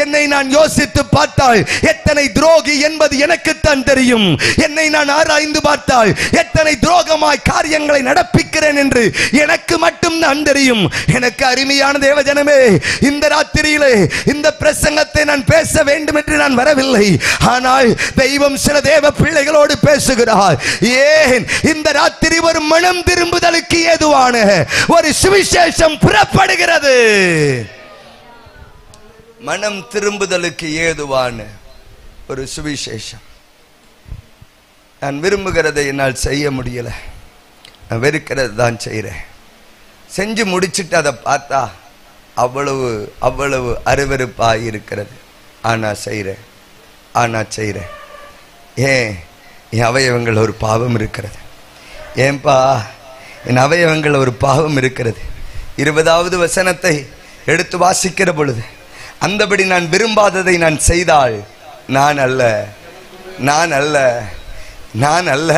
என்னை நான் யோசித்து பார்த்தால் எத்தனை துரோகி என்பது எனக்குத்தான் தெரியும். என்னை நான் ஆராய்ந்து பார்த்தால் எத்தனை துரோகமாய் காரியங்களை நடப்பிக்கிறேன் என்று எனக்கு மட்டும்தான் தெரியும். எனக்கு அருமையான தேவஜனமே, இந்த ராத்திரியிலே இந்த பிரசங்கத்தை நான் பேச வேண்டும் என்று நான் வரவில்லை. ஆனால் தெய்வம் சில தேவ பிள்ளைகளோடு பேசுகிறார். ஏன் இந்த ராத்திரி ஒரு மனம் திரும்புதலுக்கு ஏதுவான ஒரு சுவிசேஷம் புறப்படுகிறது. மனம் திரும்புதலுக்கு ஏதுவான ஒரு சுவிசேஷம். நான் விரும்புகிறதை என்னால் செய்ய முடியல, நான் வெறுக்கிறது தான் செய்கிறேன். செஞ்சு முடிச்சுட்டு அதை பார்த்தா அவ்வளவு அருவருப்பாக இருக்கிறது. ஆனா செய்கிறேன். ஏன்? என் அவயவங்கள் ஒரு பாவம் இருக்கிறது. ஏன்பா? என் அவயவங்கள் ஒரு பாவம் இருக்கிறது. 20வது வசனத்தை எடுத்து வாசிக்கிற பொழுது, அந்தபடி நான் விரும்பாததை நான் செய்தால் நான் அல்ல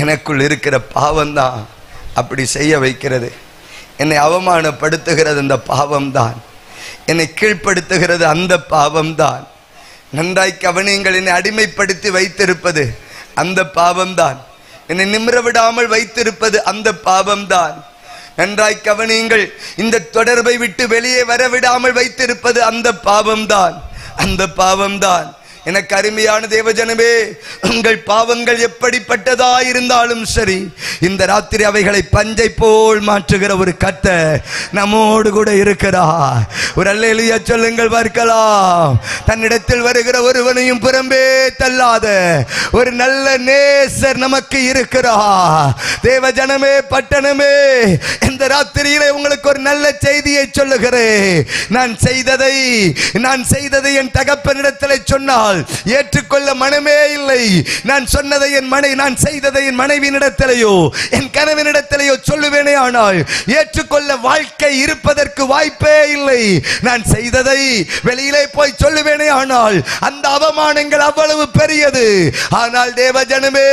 எனக்குள் இருக்கிற பாவம்தான் அப்படி செய்ய வைக்கிறது. என்னை அவமானப்படுத்துகிறது அந்த பாவம்தான். என்னை கீழ்ப்படுத்துகிறது அந்த பாவம்தான். நன்றாய் கவனியுங்கள், என்னை அடிமைப்படுத்தி வைத்திருப்பது அந்த பாவம்தான். என்னை நிமிர விடாமல் வைத்திருப்பது அந்த பாவம்தான். நன்றாய் கவனியுங்கள், இந்த தொடர்பை விட்டு வெளியே வர விடாமல் வைத்திருப்பது அந்த பாவம்தான். எனக்கு அருமையான தேவஜனமே, உங்கள் பாவங்கள் எப்படிப்பட்டதா இருந்தாலும் சரி, இந்த ராத்திரி அவைகளை பஞ்சை போல் மாற்றுகிற ஒரு கர்த்தர் நம்மோடு கூட இருக்கிறார். ஒரு அல்லேலூயா சொல்லுங்கள் பார்க்கலாம். தன்னிடத்தில் வருகிற ஒருவனையும் புறம்பே தள்ளாத ஒரு நல்ல நேசர் நமக்கு இருக்கிறார். தேவஜனமே, பட்டணமே, இந்த ராத்திரியிலே உங்களுக்கு ஒரு நல்ல செய்தியை சொல்லுகிறேன். நான் செய்ததை என் தகப்பனிடத்தில் சொன்னால் ஏற்றுக்கொள்ள மனமே இல்லை. நான் செய்ததை என் மனைவியினிடத்திலேயோ என் கணவனிடத்திலேயோ சொல்லுவேனே, ஆனால் ஏற்றுக்கொள்ள வாழ்க்கை இருப்பதற்கு வாய்ப்பே இல்லை. நான் செய்ததை வெளியிலே போய் சொல்லுவேனே, ஆனால் அந்த அவமானங்கள் அவ்வளவு பெரியது. ஆனால் தேவஜனமே,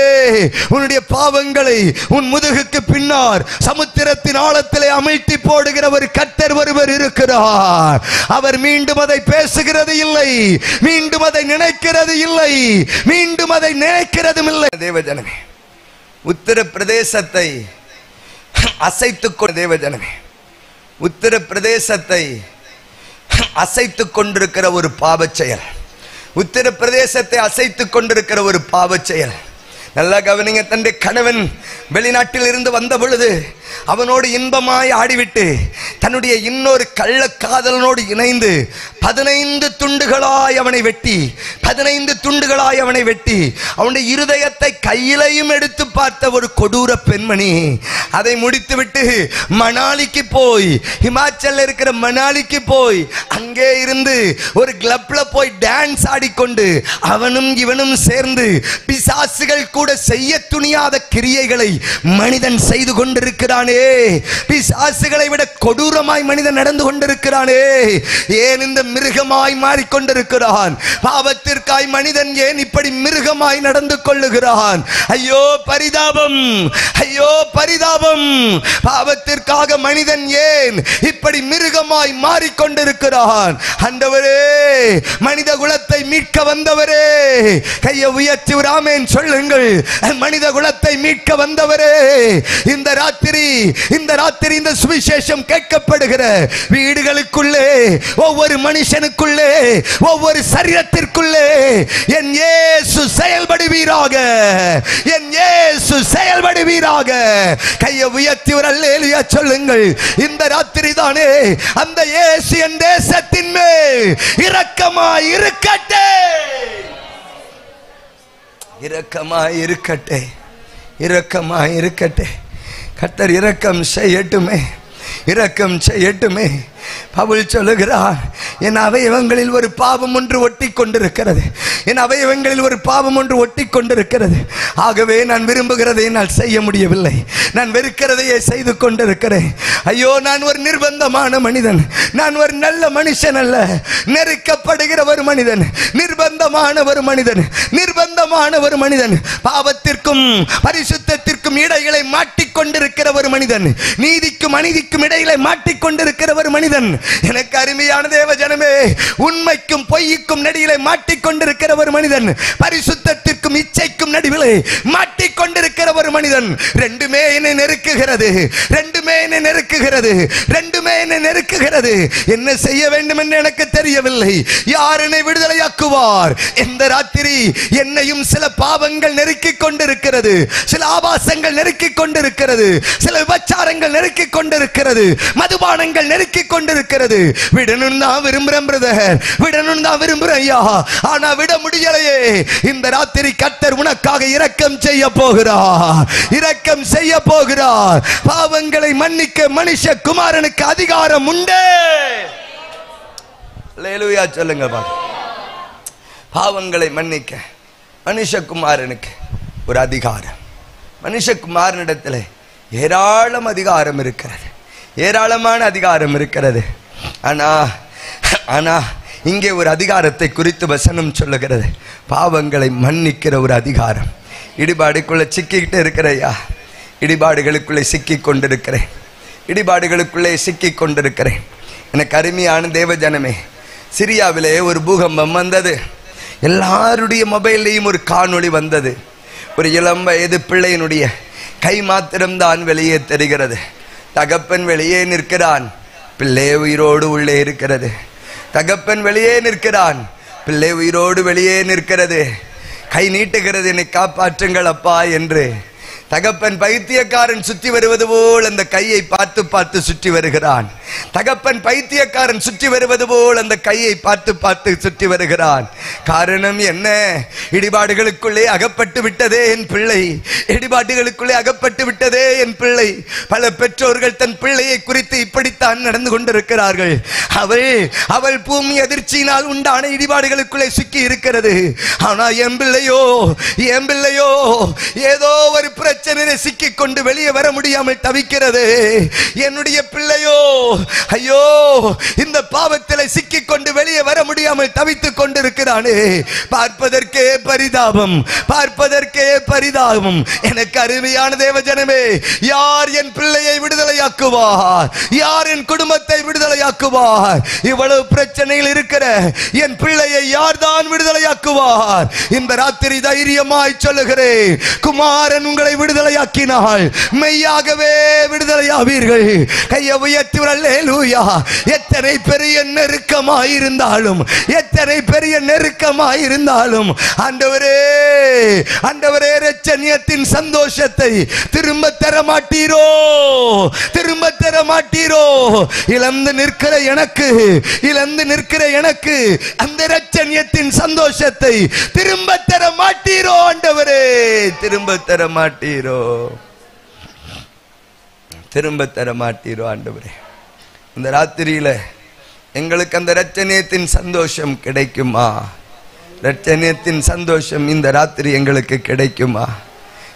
உன்னுடைய பாவங்களை உன் முதுகுக்கு பின்னால் சமுத்திரத்தின் ஆழத்திலே அமிழ்த்தி போடுகிற ஒரு கர்த்தர் ஒருவர் இருக்கிறார். அவர் மீண்டும் அதை பேசுகிறது இல்லை, மீண்டும் அதை நினைக்கிறது இல்லை, மீண்டும் அதை நினைக்கிறதும் இல்லை. தேவஜனமே, உத்தரப்பிரதேசத்தை அசைத்துக் கொண்டிருக்கிற ஒரு பாவச் செயல். உத்தரப்பிரதேசத்தை அசைத்துக் கொண்டிருக்கிற ஒரு பாவச் செயல். நல்லா கவனிங்க. தன்னுடைய கணவன் வெளிநாட்டில் இருந்து வந்த பொழுது அவனோடு இன்பமாய் ஆடிவிட்டு தன்னுடைய இன்னொரு கள்ள காதலனோடு இணைந்து 15 துண்டுகளாய் அவனை வெட்டி அவனுடைய இருதயத்தை கையிலையும் எடுத்து பார்த்த ஒரு கொடூர பெண்மணி. அதை முடித்துவிட்டு மணாலிக்கு போய், ஹிமாச்சல்ல இருக்கிற மணாலிக்கு போய், அங்கே இருந்து ஒரு கிளப்ல போய் டான்ஸ் ஆடிக்கொண்டு அவனும் இவனும் சேர்ந்து பிசாசுகள் கூட செய்ய துணியாத கிரியைகளை மனிதன் செய்து கொண்டிருக்கிறானே. பிசாசுகளை விட கொடூரமாய் மனிதன் நடந்து கொண்டிருக்கிறானே. ஏன் இந்த மிருகமாய் மாறிக்கொண்டிருக்கிறான்? பாவத்திற்காய் மனிதன் ஏன் இப்படி மிருகமாய் நடந்து கொள்ளுகிறான்? ஐயோ பரிதாபம், ஐயோ பரிதாபம். பாவத்திற்காக மனிதன் ஏன் இப்படி மிருகமாய் மாறிக்கொண்டிருக்கிறான்? ஆண்டவரே, மனித குலத்தை மீட்க வந்தவரே, கையை உயர்த்தி ஒரு ஆமென் சொல்லுங்கள். மனித குலத்தை மீட்க வந்தவரே, இந்த ராத்திரி இந்த சுவிசேஷம் கேட்கப்படுகிற வீடுகளுக்குள்ளே, ஒவ்வொரு மனுஷனுக்குள்ளே, ஒவ்வொரு சரீரத்திற்குள்ளே என் இயேசு செயல்படுவீராக, என் இயேசு செயல்படுவீராக. கையை உயர்த்தி ஒரு அல்லேலூயா சொல்லுங்கள். இந்த ராத்திரி தானே அந்த இயேசு என் தேசத்தின் மேல் இரக்கமாய் இருக்கட்டே, இரக்கமாய் இருக்கட்டே, இரக்கமாய் இருக்கட்டே. கர்த்தர் இரக்கம் செய்யட்டுமே, இரக்கம் செய்யட்டுமே. பவுல் சொல்லுகிறார், என் அவயவங்களில் ஒரு பாவம் ஒன்று ஒட்டி கொண்டிருக்கிறது, என் அவயவங்களில் ஒரு பாவம் ஒன்று ஒட்டி கொண்டிருக்கிறது. ஆகவே நான் விரும்புகிறதை நான் செய்ய முடியவில்லை, நான் வெறுக்கிறதையே செய்து கொண்டிருக்கிறேன். ஐயோ, நான் ஒரு நிர்பந்தமான மனிதன், நான் ஒரு நல்ல மனுஷன் அல்ல, நெருக்கப்படுகிற ஒரு மனிதன், நிர்பந்தமான ஒரு மனிதன், நிர்பந்தமான ஒரு மனிதன், பாவத்திற்கும் பரிசுத்தத்திற்கும் இடைகளை மாட்டிக்கொண்டிருக்கிற ஒரு மனிதன், நீதிக்கும் அநீதிக்கும் இடையிலே மாட்டிக்கொண்டிருக்கிற ஒரு மனிதன். எனக்கு அருமையான தேவ ஜனமே, உண்மைக்கும் பொய்க்கும் நடுவிலே மாட்டிக்கொண்டிருக்கிற ஒரு மனிதன், பரிசுத்தத்திற்கும் இச்சைக்கும் நடுவிலே மாட்டிக்கொண்டிருக்கிற ஒரு மனிதன். ரெண்டுமே என்னை நெருக்குகிறது, ரெண்டுமே என்னை நெருக்குகிறது, ரெண்டுமே என்னை நெருக்குகிறது. என்ன செய்ய வேண்டும் என்று எனக்கு தெரியவில்லை. யார் என்னை விடுதலையாக்குவார்? இந்த ராத்திரி என்னையும் சில பாவங்கள் நெருக்கிக் கொண்டிருக்கிறது, சில ஆபாசங்கள் நெருக்கிக் கொண்டிருக்கிறது, சில விபச்சாரங்கள் நெருக்கிக் கொண்டிருக்கிறது, மதுபானங்கள் நெருக்கிக் கொண்டிருக்கிறது. விடணும் தான் விரும்புறேன் பிரதர், விடணும் தான் விரும்புறேன் ஐயா, ஆனா விட முடியலையே. இந்த ராத்திரி கர்த்தர் உனக்காக இரக்கம் செய்ய போகிறார், இரக்கம் செய்ய போகிறார். பாவங்களை மன்னிக்க மனுஷ குமாரனுக்கு அதிகாரம் உண்டு. அல்லேலூயா சொல்லுங்க. பாவங்களை மன்னிக்க மனுஷகுமாரனுக்கு ஒரு அதிகாரம், மனுஷகுமாரனிடத்தில் ஏராளம் அதிகாரம் இருக்கிறது, ஏராளமான அதிகாரம் இருக்கிறது. ஆனா இங்கே ஒரு அதிகாரத்தை குறித்து வசனம் சொல்லுகிறது, பாவங்களை மன்னிக்கிற ஒரு அதிகாரம். இடிபாடுக்குள்ளே சிக்கிக்கிட்டு இருக்கிறையா, இடிபாடுகளுக்குள்ளே சிக்கி கொண்டிருக்கிறேன், இடிபாடுகளுக்குள்ளே சிக்கி கொண்டிருக்கிறேன். எனக்கு அருமையான தேவ ஜனமே, சிரியாவிலே ஒரு பூகம்பம் வந்தது. எல்லாருடைய மொபைல்லையும் ஒரு காணொளி வந்தது. ஒரு இளம் வயது பிள்ளையினுடைய கை மாத்திரம்தான் வெளியே தெரிகிறது. தகப்பன் வெளியே நிற்கிறான், பிள்ளை உயிரோடு உள்ளே இருக்கிறது. தகப்பன் வெளியே நிற்கிறான், பிள்ளை உயிரோடு வெளியே நிற்கிறது. கை நீட்டுகிறது, என்னை காப்பாற்றுங்கள் அப்பா என்று. தகப்பன் பைத்தியக்காரன் சுற்றி வருவது போல் அந்த கையை பார்த்து பார்த்து சுற்றி வருகிறான். தகப்பன் பைத்தியக்காரன் சுற்றி வருவது போல் அந்த கையை பார்த்து பார்த்து சுற்றி வருகிறான். காரணம் என்ன? இடிபாடுகளுக்குள்ளே அகப்பட்டு விட்டதே என் பிள்ளை, இடிபாடுகளுக்குள்ளே அகப்பட்டு விட்டதே என் பிள்ளை. பல பெற்றோர்கள் தன் பிள்ளையை குறித்து இப்படித்தான் நடந்து கொண்டிருக்கிறார்கள். அவள் பூமி அதிர்ச்சியினால் உண்டான இடிபாடுகளுக்குள்ளே சிக்கி இருக்கிறது. ஆனா என் பிள்ளையோ ஏதோ ஒரு பிரச்சனை சிக்கிக் கொண்டு வெளியே வர முடியாமல் தவிக்கிறது. என்னுடைய பிள்ளையோ ஐயோ இந்த பாவத்தில் சிக்கிக் கொண்டு வெளியே வர முடியாமல் தவித்துக் கொண்டிருக்கிறானே. பார்ப்பதற்கே பரிதாபம், பார்ப்பதற்கே பரிதாபம். எனக்கு அருமையான தேவ ஜனமே, யார் என் பிள்ளையை விடுதலையாக்குவார்? யார் என் குடும்பத்தை விடுதலையாக்குவார்? இவ்வளவு பிரச்சனையில் இருக்கிற என் பிள்ளையை யார் தான் விடுதலையாக்குவார்? இந்த ராத்திரி தைரியமாய் சொல்லுகிறேன், குமாரன் உங்களை விடுதலையாக்கினால் மெய்யாகவே விடுதலையாவீர்கள். கையை உயர்த்தி ஹல்லேலூயா. எத்தனை பெரிய நெருக்கமாயிருந்தாலும், எத்தனை பெரிய நெருக்கமாயிருந்தாலும் ஆண்டவரே, ஆண்டவரே, இரட்சணியத்தின் சந்தோஷத்தை திரும்ப தர மாட்டீரோ, திரும்ப தர மாட்டீரோ. இழந்து நிற்கிற எனக்கு, இழந்து நிற்கிற எனக்கு அந்த இரட்சணியத்தின் சந்தோஷத்தை திரும்ப தர மாட்டீரோ ஆண்டவரே, திரும்ப தர மாட்டீரோ, திரும்ப தர மாட்டீரோ ஆண்டவரே. இந்த ராத்திரியில எங்களுக்கு அந்த இரட்சணியத்தின் சந்தோஷம் கிடைக்குமா? இரட்சணியத்தின் சந்தோஷம் இந்த ராத்திரி எங்களுக்கு கிடைக்குமா?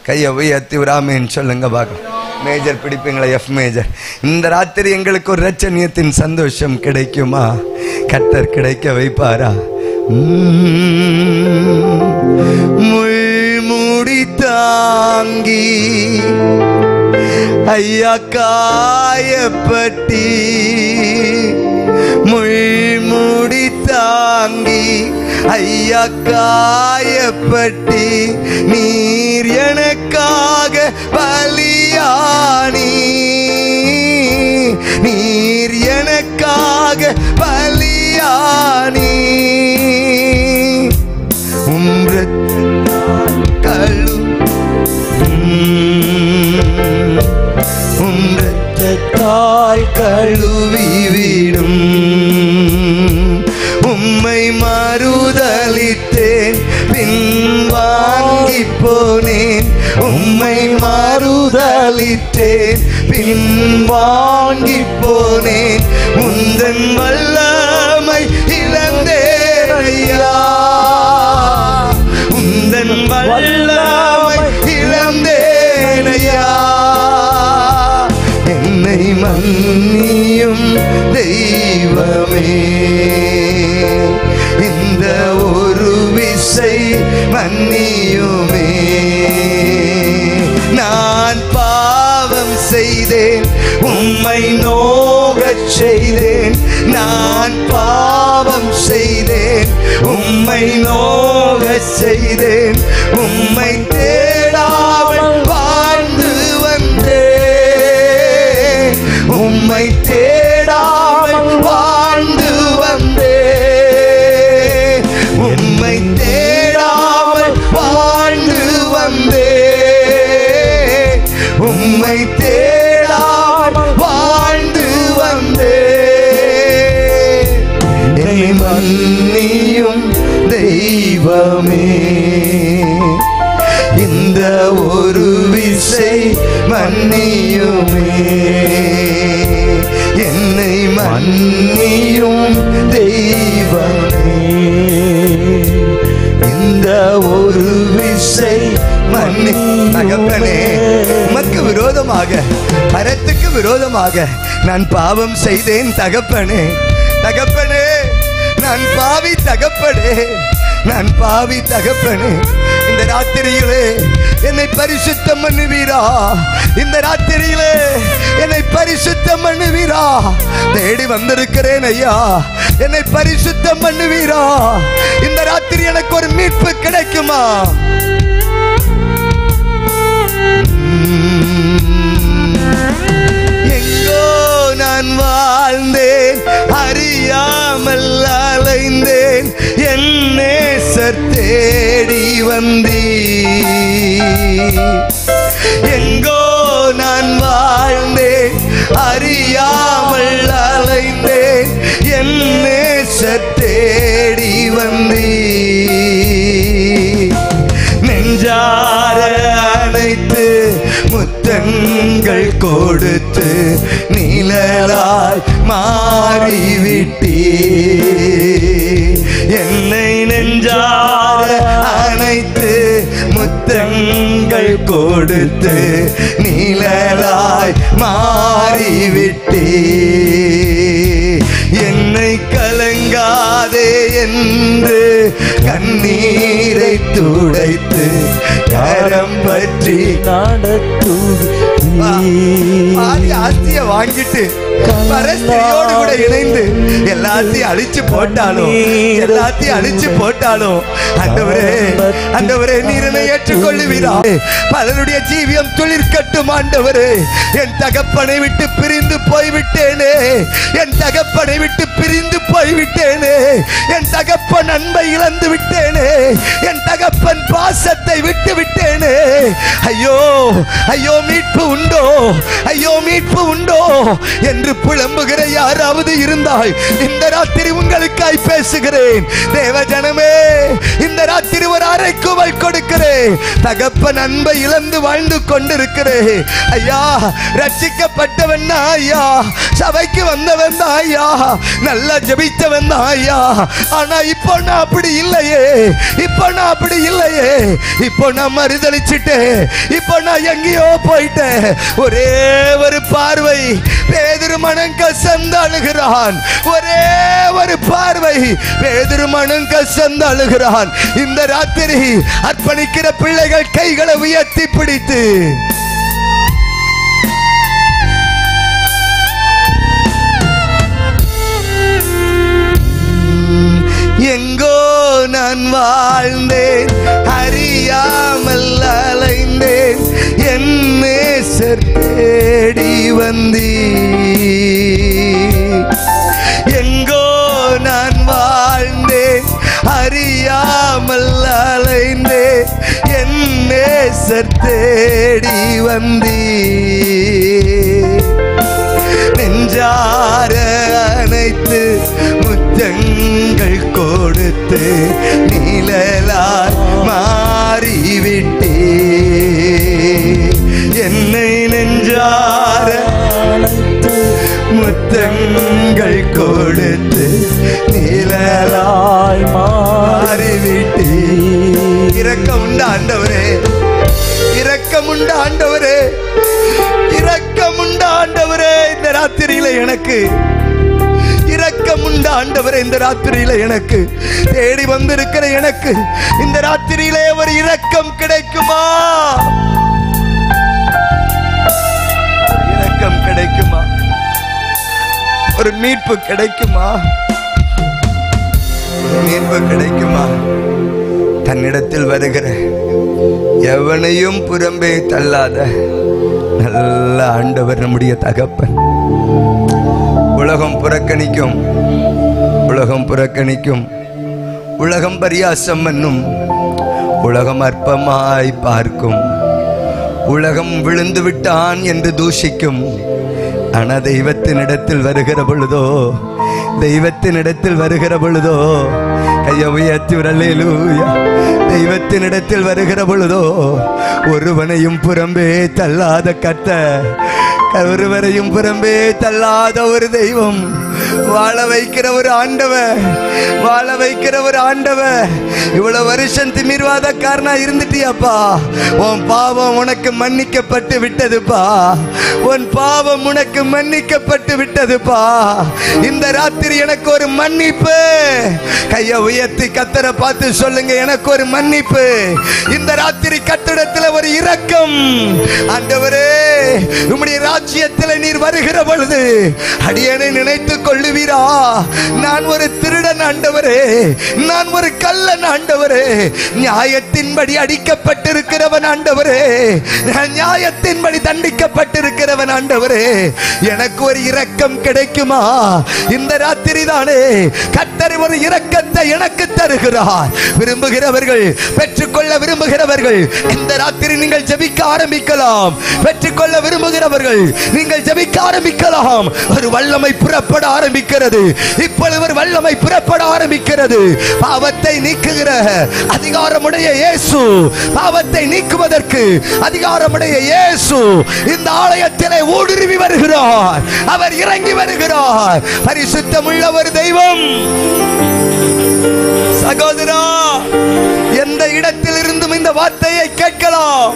கையை உயர்த்தி ஒரு ஆமென் சொல்லுங்க பார்க்கலாம். மேஜர் பிடிப்பீங்களா? F major. இந்த ராத்திரி எங்களுக்கு ஒரு இரட்சணியத்தின் சந்தோஷம் கிடைக்குமா? கர்த்தர் கிடைக்க வைப்பாரா? முள்முடி தாங்கி ஐயா காயப்பட்டி, முள்முடி தாங்கி ஐயா காயப்பட்டி, நீர் எனக்காக பலியானி, நீர் எனக்காக பலியானி, உம்ரத்தால் கழுவிவிடும், உம்மை மறுதலித்தேன் பின் வாங்கி போனேன், உம்மை மறுதலித்தேன் பின் வாங்கி போனேன், முந்தன் வல்லமை இழந்தேன் ஐயா, உந்தன் வல்லமை இழந்தேன் ஐயா. என்னை மன்னியும் தெய்வமே, இந்த ஒரு விசை மன்னியுமே. நான் பாவம் செய்தேன், உம்மை நோகச் செய்தேன், நான் பாவம் செய்தேன், உம்மை நோகச் செய்தேன், உம்மை தேடாமல் வாழ்ந்து வந்தேன், உம்மை தேடாமல் வாழ்ந்து வந்தேன், உம்மை தேடாமல் வாழ்ந்து வந்தேன், உம்மை தேடாமல் வாழ்ந்து வந்தேன். என்னை மன்னியும் தெய்வமே, இந்த ஒரு விசை மன்னியுமே, என்னை மன்னியும் தெய்வமே, இந்த ஒரு விசை மன்னியுமே. உமக்கு விரோதமாக, அறத்துக்கு விரோதமாக நான் பாவம் செய்தேன் தகப்பனே, தகப்பனே, நான் பாவி தகப்பனே, நான் பாவி தகப்பனே. இந்த ராத்திரியிலே என்னை பரிசுத்தம் பண்ணுவீரா? இந்த ராத்திரியிலே என்னை பரிசுத்தம் பண்ணுவீரா? தேடி வந்திருக்கிறேன் ஐயா, என்னை பரிசுத்தம் பண்ணுவீரா? இந்த ராத்திரி எனக்கு ஒரு மீட்பு கிடைக்குமா? எங்கோ நான் வாழ்ந்தேன், அறியாமல் அலைந்தேன், என் நேசர் தேடி வந்தீ. எங்கோ நான் வாழ்ந்தேன், அறியாமல் அலைந்தேன், என் நேசர் தேடி வந்தீ. நெஞ்சார அணைத்து முத்தங்கள் கொடுத்து நிழலாய் மாறிவிட்டீ. என்னை நெஞ்சார அணைத்து முத்தங்கள் கொடுத்து நிழலாய் மாறிவிட்டீ. என்னை கலங்காதே என்று கண்ணீரை துடைத்து கரம் பற்றி நடத்து. ஆஸ்திய வாங்கிட்டு விட்டு பரஸ்திரியோடு கூட இணைந்து எல்லாத்தையும் அழிச்சு போட்டாலும் ஆண்டவரே நீர் என்னை ஏற்றுக்கொள்ளுவீரா? பலருடைய ஜீவியம் துளிர்க்கட்டும் ஆண்டவரே. என் தகப்பனை விட்டு பிரிந்து போய்விட்டேனே, என் தகப்பனை விட்டு பிரிந்து போய்விட்டேனே, என் தகப்பன் அன்பை இழந்து விட்டேனே, என் தகப்பன் பாசத்தை விட்டு விட்டேனே. ஐயோ ஐயோ மீட்பு உண்டோ, ஐயோ மீட்பு உண்டோ என்று புலம்புகிற யாராவது இருந்தால் இந்த ராத்திரி உங்களுக்காய் பேசுகிறேன். தேவ ஜனமே, இந்த ராத்திரி ஒரு அறைக்கூவல் கொடுக்கிறேன். தகப்பன் அன்பை இழந்து வாழ்ந்து கொண்டிருக்கிறேன். ஐயா, ரட்சிக்கப்பட்டவன் தான் ஐயா, சபைக்கு வந்தவன் தான் ஐயா, நல்லா ஜெபித்தவன் தான் ஐயா. ஆனா இப்போ நான் அப்படி இல்லையே, இப்போ நான் அப்படி இல்லையே, இப்போ நான் மறுதளிச்சிட்டேன், இப்போ நான் எங்கேயோ போயிட்டேன். ஒரே ஒரு பார்வை பேதுரு மனம் கசந்து அழுகிறான். ஒரே ஒரு பார்வை பேதுரு மனம் கசந்து அழுகிறான். இந்த ராத்திரி அர்ப்பணிக்கிற பிள்ளைகள் கைகளை உயர்த்தி பிடித்து எங்கோ நான் வாழ்ந்தேன், அறியாமல் அலைந்தேன், என் நேசர் தேடி வந்தீ. எங்கோ நான் வாழ்ந்தேன், அறியாமல் அலைந்தேன், என் நேசர் தேடி வந்தீ. நெஞ்சார அனைத்து முத்தங்கள் கொடுத்து நீழலாய் மாறிவிட்டே. என்னை நெஞ்சார முத்தங்கள் கொடுத்து நீழலாய் மாறிவிட்டே. இரக்கம் உண்டு ஆண்டவரே, இரக்கம் உண்டு ஆண்டவரே, இரக்கம் உண்டு ஆண்டவரே. இந்த ராத்திரியில எனக்கு இரக்கம் உண்டு ஆண்டவரே. இந்த ராத்திரியில எனக்கு தேடி வந்திருக்கிற எனக்கு இந்த ராத்திரியிலே ஒரு இரக்கம் கிடைக்குமா? இரக்கம் கிடைக்குமா? ஒரு மீட்பு கிடைக்குமா? மீட்பு கிடைக்குமா? தன்னிடத்தில் வருகிற எவனையும் புறம்பே தள்ளாத நல்ல ஆண்டவர் நம்முடைய தகப்பன். உலகம் புறக்கணிக்கும், உலகம் புறக்கணிக்கும், உலகம் பரியாசம் என்னும், உலகம் அற்பமாய் பார்க்கும், உலகம் விழுந்து விட்டான் என்று தூஷிக்கும். ஆனா தெய்வத்தினிடத்தில் வருகிற பொழுதோ, தெய்வத்தினிடத்தில் வருகிற பொழுதோ கையை உயர்த்தி அல்லேலூயா. தெய்வத்தினிடத்தில் வருகிற பொழுதோ ஒருவனையும் புறம்பே தள்ளாத கர்த்தர், ஒருவரையும் புறம்பே தள்ளாத ஒரு தெய்வம், வாழ வைக்கிற ஒரு ஆண்டவர், வாழ வைக்கிற ஒரு ஆண்டவர். இவ்வளவு வருஷம் திமிர்வாத காரணா இருந்துட்டியாப்பா, உன் பாவம் உனக்கு மன்னிக்கப்பட்டு விட்டதுப்பா, உன் பாவம் உனக்கு மன்னிக்கப்பட்டு விட்டதுப்பா. இந்த ராத்திரி எனக்கு ஒரு மன்னிப்பு. கையை உயர்த்தி கர்த்தரை பார்த்து சொல்லுங்க, எனக்கு ஒரு மன்னிப்பு. இந்த ராத்திரி கர்த்தரிடத்துல ஒரு இரக்கம். ஆண்டவரே, உம்முடைய ராஜ்யத்தில் நீர் வருகிற பொழுது அடியேனை நினைத்துக் கொள்ளுவீரா? நான் ஒரு திருடன் ஆண்டவரே, நான் ஒரு கள்ளன் ஆண்டவரே, நியாயத்தின்படி அடிக்கப்பட்டிருக்கிறவன் ஆண்டவரே, நியாயத்தின்படி தண்டிக்கப்பட்டிருக்கிறவன் ஆண்டவரே. எனக்கு ஒரு இரக்கம் கிடைக்குமா? இந்த ராத்திரி தானே கர்த்தர் ஒரு இரக்கத்தை எனக்கு தருகிறார். விரும்புகிறவர்கள், பெற்றுக்கொள்ள விரும்புகிறவர்கள் இந்த ராத்திரி நீங்கள் ஜெபிக்க ஆரம்பிக்கலாம். பெற்றுக்கொள்ள விரும்புகிறவர்கள் நீங்கள் ஜெபிக்க ஆரம்பிக்கலாம். ஒரு வல்லமை புறப்பட ஆரம்பிக்கிறது. இப்பொழுது ஒரு வல்லமை புறப்பட ஆரம்பிக்கிறது. பாவத்தை நீக்குகிற அதிகாரமுடைய இயேசு, பாவத்தை நீக்குவதற்கு அதிகாரமுடைய இயேசு இந்த ஆலயத்திலே ஊடுருவி வருகிறார். அவர் இறங்கி வருகிறார். பரிசுத்தமுள்ள ஒரு தெய்வம். சகோதரா, எந்த இடத்தில் இருந்தும் இந்த வார்த்தையை கேட்கலாம்,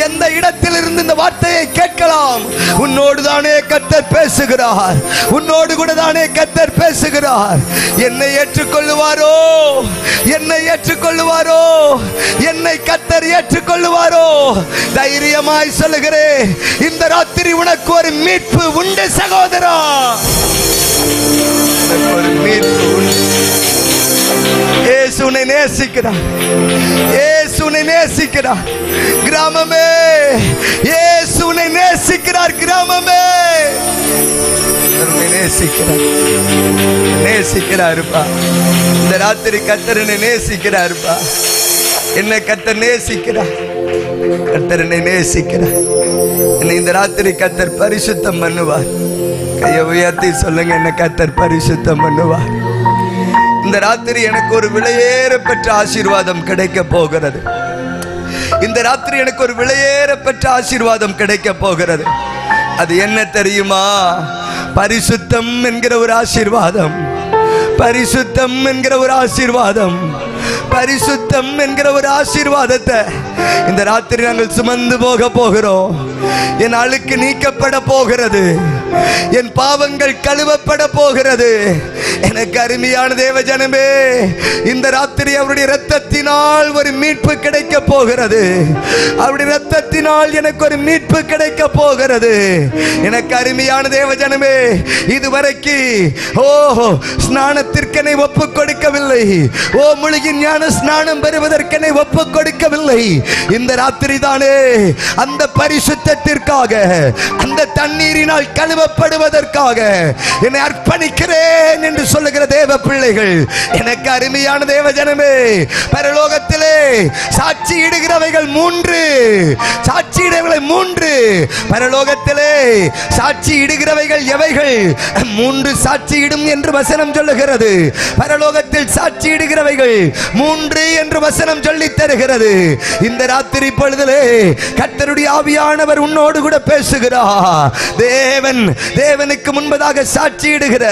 எந்த இடத்தில் இருந்து இந்த வார்த்தையை கேட்கலாம். ஆம், உன்னோடு தானே கர்த்தர் பேசுகிறார், உன்னோடு கூட தானே கர்த்தர் பேசுகிறார். என்னை ஏற்றுக்கொள்ளுவாரோ, என்னை ஏற்றுக்கொள்ளுவாரோ, என்னை கர்த்தர் ஏற்றுக்கொள்ளுவாரோ? தைரியமாய் சொல்லுகிறேன், இந்த ராத்திரி உனக்கு ஒரு மீட்பு உண்டு சகோதரா, ஒரு மீட்பு உண்டு. இயேசு உன்னை நேசிக்கிறார், இயேசு உன்னை நேசிக்கிறார் கிராமமே, இயேசு உன்னை நேசிக்கிறார் கிராமமே, நேசிக்கிறார், நேசிக்கிறாருப்பா. இந்த ராத்திரி கர்த்தர் என்னை நேசிக்கிறாருப்பா, என்னை கர்த்தர் நேசிக்கிறார், கர்த்தர் என்னை நேசிக்கிறார். என்னை இந்த ராத்திரி கர்த்தர் பரிசுத்தம் பண்ணுவார். கையை உயர்த்தி சொல்லுங்க, என்ன கர்த்தர் பரிசுத்தம் பண்ணுவார். இந்த ராத்திரி எனக்கு ஒரு விலையேற பெற்ற ஆசீர்வாதம் கிடைக்க போகிறது. இந்த ராத்திரி எனக்கு ஒரு விலையேற பெற்ற ஆசீர்வாதம் கிடைக்க போகிறது. அது என்ன தெரியுமா? பரிசுத்தம் என்கிற ஒரு ஆசீர்வாதம், பரிசுத்தம் என்கிற ஒரு ஆசீர்வாதம், பரிசுத்தம் என்கிற ஒரு ஆசீர்வாதத்தை இந்த ராத்திரி நாங்கள் சுமந்து போக போகிறோம். என் அழுக்கு நீக்கப்பட போகிறது, என் பாவங்கள் கழுவப்பட போகிறது. எனக்கு அருமையான தேவ ஜனமே, இந்த ராத்திரி அவருடைய இரத்தத்தினால் ஒரு மீட்பு கிடைக்க போகிறது. அவருடைய இரத்தத்தினால் எனக்கு ஒரு மீட்பு கிடைக்க போகிறது. எனக்கு அருமையான தேவ ஜனமே, இதுவரைக்கு ஸ்நானத்திற்கெனை ஒப்பு கொடுக்கவில்லை, முழுகி ஞான ஸ்நானம் பெறுவதற்கெனை ஒப்பு கொடுக்கவில்லை. இந்த ராத்திரி தானே அந்த பரிசுத்தத்திற்காக, அந்த தண்ணீரினால் கழுவப்படுவதற்காக என்னை அர்ப்பணிக்கிறேன் என்று சொல்லுகிற தேவ பிள்ளைகள், எனக்கு அருமையான தேவ ஜனமே, பரலோகத்திலே சாட்சியிடுகிறவைகள் 3, சாட்சியிடுகிறவைகள் 3, பரலோகத்திலே சாட்சியிடுகிறவைகள் எவைகள்? 3 சாட்சியிடும் என்று வசனம் சொல்லுகிறது. பரலோகத்தில் சாட்சியிடுகிறவைகள் 3 என்று வசனம் சொல்லி தருகிறது. இந்த ராத்திரி பொழுதிலே கர்த்தருடைய ஆவியானவர் உன்னோடு கூட பேசுகிறார். தேவனுக்கு முன்பதாக சாட்சியிடுகிற,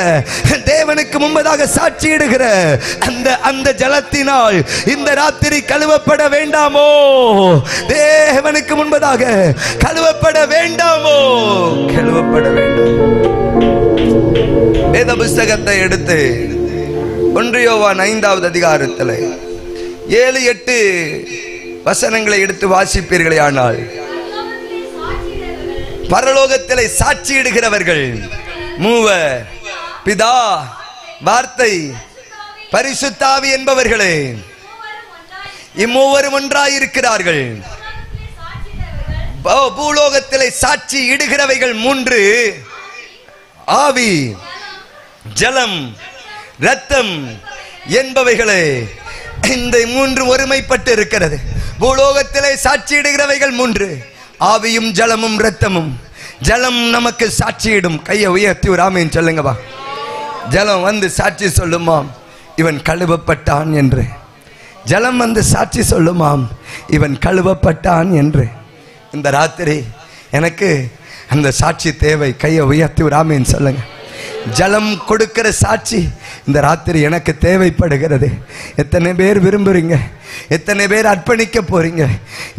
தேவனுக்கு முன்பதாக சாட்சியிடுகிற அந்த ஜலத்தினால் இந்த ராத்திரி கழுவப்பட வேண்டாமோ? தேவனுக்கு முன்பதாக கழுவப்பட வேண்டாமோ? கழுவப்பட வேண்டும். வேத புஸ்தகத்தை எடுத்து 1 யோவான் 5வது அதிகாரத்தில் 7-8 வசனங்களை எடுத்து வாசிப்பீர்களே ஆனால், பரலோகத்திலே சாட்சியிடுகிறவர்கள் 3, பிதா, வார்த்தை, பரிசுத்த ஆவி என்பவர்களே, இம்மூவரும் ஒன்றாயிருக்கிறார்கள். பூலோகத்திலே சாட்சி இடுகிறவைகள் 3, ஆவி, ஜலம், இரத்தம் என்பவைகளே. இந்த 3 ஒருமைப்பட்டு இருக்கிறது. பூலோகத்திலே சாட்சியிடுகிறவைகள் 3, ஆவியும் ஜலமும் இரத்தமும். ஜலம் நமக்கு சாட்சியிடும். கையை உயர்த்தி ஒரு ஆமீன் சொல்லுங்கப்பா. ஜலம் வந்து சாட்சி சொல்லுமாம், இவன் கழுவப்பட்டான் என்று. ஜலம் வந்து சாட்சி சொல்லுமாம், இவன் கழுவப்பட்டான் என்று. இந்த ராத்திரி எனக்கு அந்த சாட்சி தேவை. கையை உயர்த்தி ஒரு ஆமீன் சொல்லுங்க. ஜலம் கொடுக்கிற சாட்சி இந்த ராத்திரி எனக்கு தேவைப்படுகிறது. எத்தனை பேர் விரும்புறீங்க? எத்தனை பேர் அர்ப்பணிக்க போறீங்க?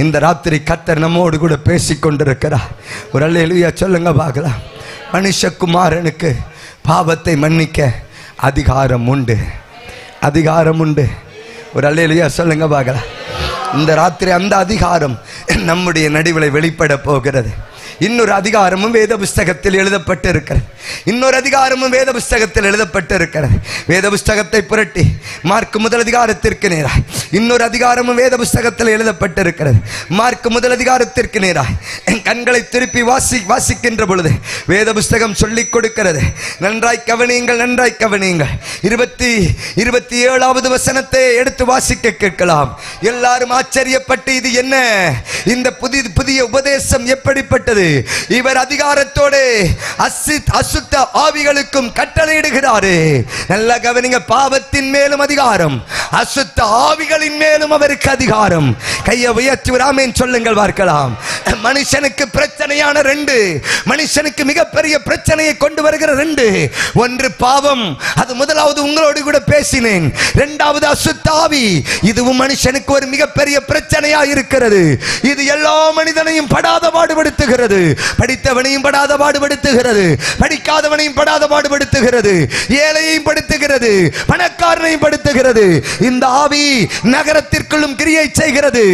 இந்த ராத்திரி கர்த்தர் நம்மோடு கூட பேசிக்கொண்டிருக்கிறார். ஒரு அல்லேலூயா சொல்லுங்க பார்க்கலாம். மனுஷகுமாரனுக்கு பாவத்தை மன்னிக்க அதிகாரம் உண்டு, அதிகாரம் உண்டு. ஒரு அல்லேலூயா சொல்லுங்க பார்க்கலாம். இந்த ராத்திரி அந்த அதிகாரம் நம்முடைய நடுவில் வெளிப்பட போகிறது. இன்னொரு அதிகாரமும் வேத புஸ்தகத்தில் எழுதப்பட்டு இருக்கிறது. இன்னொரு அதிகாரமும் வேத புஸ்தகத்தில் எழுதப்பட்டு இருக்கிறது. வேத புஸ்தகத்தை புரட்டி மார்க் 1 அதிகாரத்திற்கு நேராய் இன்னொரு அதிகாரமும் வேத புஸ்தகத்தில் எழுதப்பட்டு இருக்கிறது. மார்க் 1 அதிகாரத்திற்கு நேராய் என் கண்களை திருப்பி வாசிக்கின்ற பொழுது வேத புஸ்தகம் சொல்லிக் கொடுக்கிறது. நன்றாய் கவனியுங்கள், நன்றாய் கவனியுங்கள். 27வது வசனத்தை எடுத்து வாசிக்க கேட்கலாம். எல்லாரும் ஆச்சரியப்பட்டு, இது என்ன? இந்த புதிய உபதேசம் எப்படிப்பட்டது? இவர் அதிகாரத்தோடு அசுத்த ஆவிகளுக்கும் கட்டளையிடுகிறாரு. நல்ல கவனிங்க. பாவத்தின் மேலும் அதிகாரம், அசுத்த ஆவிகளின் மேலும் அவருக்கு அதிகாரம். கையை உயர்த்தி ஆமென் சொல்லுங்கள் பார்க்கலாம். மனுஷனுக்கு பிரச்சனையான 2, மனுஷனுக்கு மிகப்பெரிய பிரச்சனையை கொண்டு வருகிற 2. ஒன்று பாவம், அது முதலாவது உங்களோடு கூட பேசினேன். 2வது அசுத்த ஆவி, இதுவும் மனுஷனுக்கு ஒரு மிகப்பெரிய பிரச்சனையா இருக்கிறது. இது எல்லா மனிதனையும் படாத பாடுபடுத்துகிறது. பாடுபடுத்துகிறது. படித்தவனையும் படாத பாடுபடுத்துகிறது, படிக்காதவனையும் படாத பாடுபடுத்துகிறது, ஏழையையும் படுத்துகிறது, பணக்காரனையும் படுத்துகிறது. இந்த ஆவி நகரத்திற்குள்ளும் கிரியை செய்கிறது,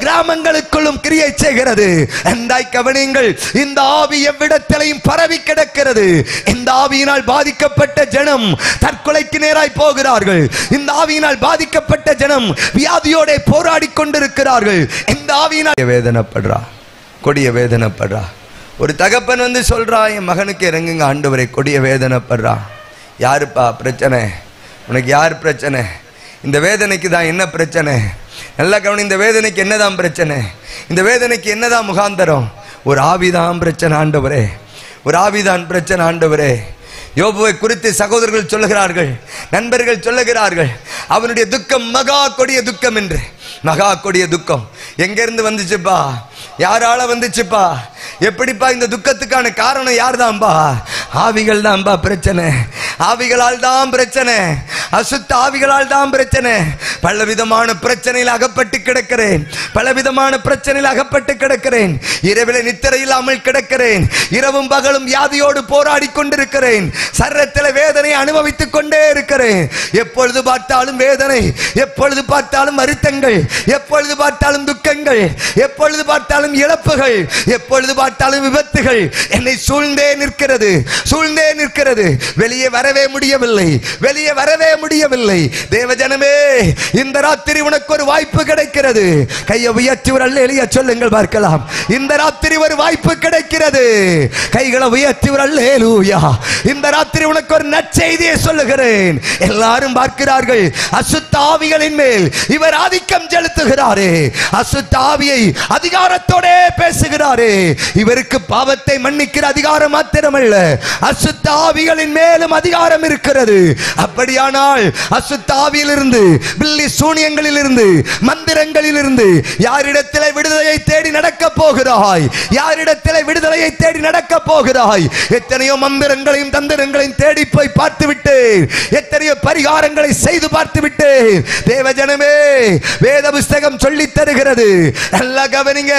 கிராமங்களுக்குள்ளும் கிரியை செய்கிறது. எந்தாய் கவனியுங்கள், இந்த ஆவி எவ்விடத்திலையும் பரவி கிடக்கிறது. இந்த ஆவியினால் பாதிக்கப்பட்ட ஜனம் தற்கொலைக்கு நேராய் போகிறார்கள். இந்த ஆவியினால் பாதிக்கப்பட்ட ஜனம் வியாதியோட போராடி கொண்டிருக்கிறார்கள். இந்த ஆவியினால் வேதனைப்படுறா, கொடிய வேதனைப்படுறா. ஒரு தகப்பன் வந்து சொல்றா, என் மகனுக்கு இறங்குங்க ஆண்டவரே, கொடிய வேதனைப்படுறா. யாருப்பா பிரச்சனை? உனக்கு யார் பிரச்சனை? இந்த வேதனைக்கு தான் என்ன பிரச்சனை? நல்லா கவனி, இந்த வேதனைக்கு என்னதான் பிரச்சனை? இந்த வேதனைக்கு என்னதான் முகாந்தரம்? ஒரு ஆவிதான் பிரச்சனை ஆண்டவரே, ஒரு ஆவிதான் பிரச்சனை ஆண்டவரே. யோபுவை குறித்து சகோதரர்கள் சொல்லுகிறார்கள், நண்பர்கள் சொல்லுகிறார்கள், அவனுடைய துக்கம் மகா கொடிய துக்கம் என்று. மகா கொடிய துக்கம் எங்கிருந்து வந்துச்சுப்பா? யாரால வந்துச்சுப்பா? எப்படிப்பா? இந்த துக்கத்துக்கான காரணம் யார் தான்பா? ஆவிகள் தான்பா பிரச்சனை. ஆவிகளால் தான் பிரச்சனை, அசுத்த ஆவிகளால் தான் பிரச்சனை. பலவிதமான பிரச்சனையில் அகப்பட்டு கிடக்கிறேன், பலவிதமான பிரச்சனையில் அகப்பட்டு கிடக்கிறேன். இரவில் நித்திரை இல்லாமல் கிடக்கிறேன், இரவும் பகலும் வியாதியோடு போராடி கொண்டிருக்கிறேன், சரீரத்தில் வேதனை அனுபவித்துக் கொண்டே இருக்கிறேன். எப்பொழுது பார்த்தாலும் வேதனை, எப்பொழுது பார்த்தாலும் வருத்தங்கள், எப்பொழுது பார்த்தாலும் துக்கங்கள், எப்பொழுது பார்த்தாலும் இழப்புகள், எப்பொழுது பார்த்தாலும் விபத்துகள் என்னை சூழ்ந்தே நிற்கிறது, சூழ்ந்தே நிற்கிறது. வெளியே வரவே முடியவில்லை, வெளியே வரவே முடியவில்லை. தேவஜனமே, இந்த ராத்திரி உனக்கு ஒரு வாய்ப்பு கிடைக்கிறது. கையை உயர்த்தி ஒரு அல்லேலூயா சொல்லுங்கள் பார்க்கலாம். இந்த ராத்திரி ஒரு வாய்ப்பு கிடைக்கிறது. கைகளை உயர்த்தி ஒரு அல்லேலூயா. இந்த ராத்திரி உனக்கு ஒரு நற்செய்தியை சொல்லுகிறேன். எல்லாரும் பார்க்கிறார்கள், அசுத்த ஆவிகளின் மேல் இவர் ஆதிக்கம் செலுத்துகிறாரே, அசுத்த ஆவியை அதிகாரத்தோட பேசுகிறாரே. இவருக்கு பாவத்தை மன்னிக்கிற அதிகாரம் மாத்திரமல்ல, அசுத்த ஆவிகளின் மேலும் அதிகாரம் இருக்கிறது. அப்படியானால் அசுத்த ஆவியிலிருந்து, பில்லி சூனியங்களிலிருந்து, மந்திரங்களிலிருந்து யாரிடத்திலே விடுதலையை தேடி நடக்க போகிறாய்? யாரிடத்திலே விடுதலையை தேடி நடக்க போகிறாய்? எத்தனையோ மந்திரங்களையும் தந்திரங்களையும் தேடி போய் பார்த்து விட்டேன், எத்தனையோ பரிகாரங்களை செய்து பார்த்து விட்டேன். தேவஜனமே, வேத புஸ்தகம் சொல்லி தருகிறது, நல்லா கவனிங்க.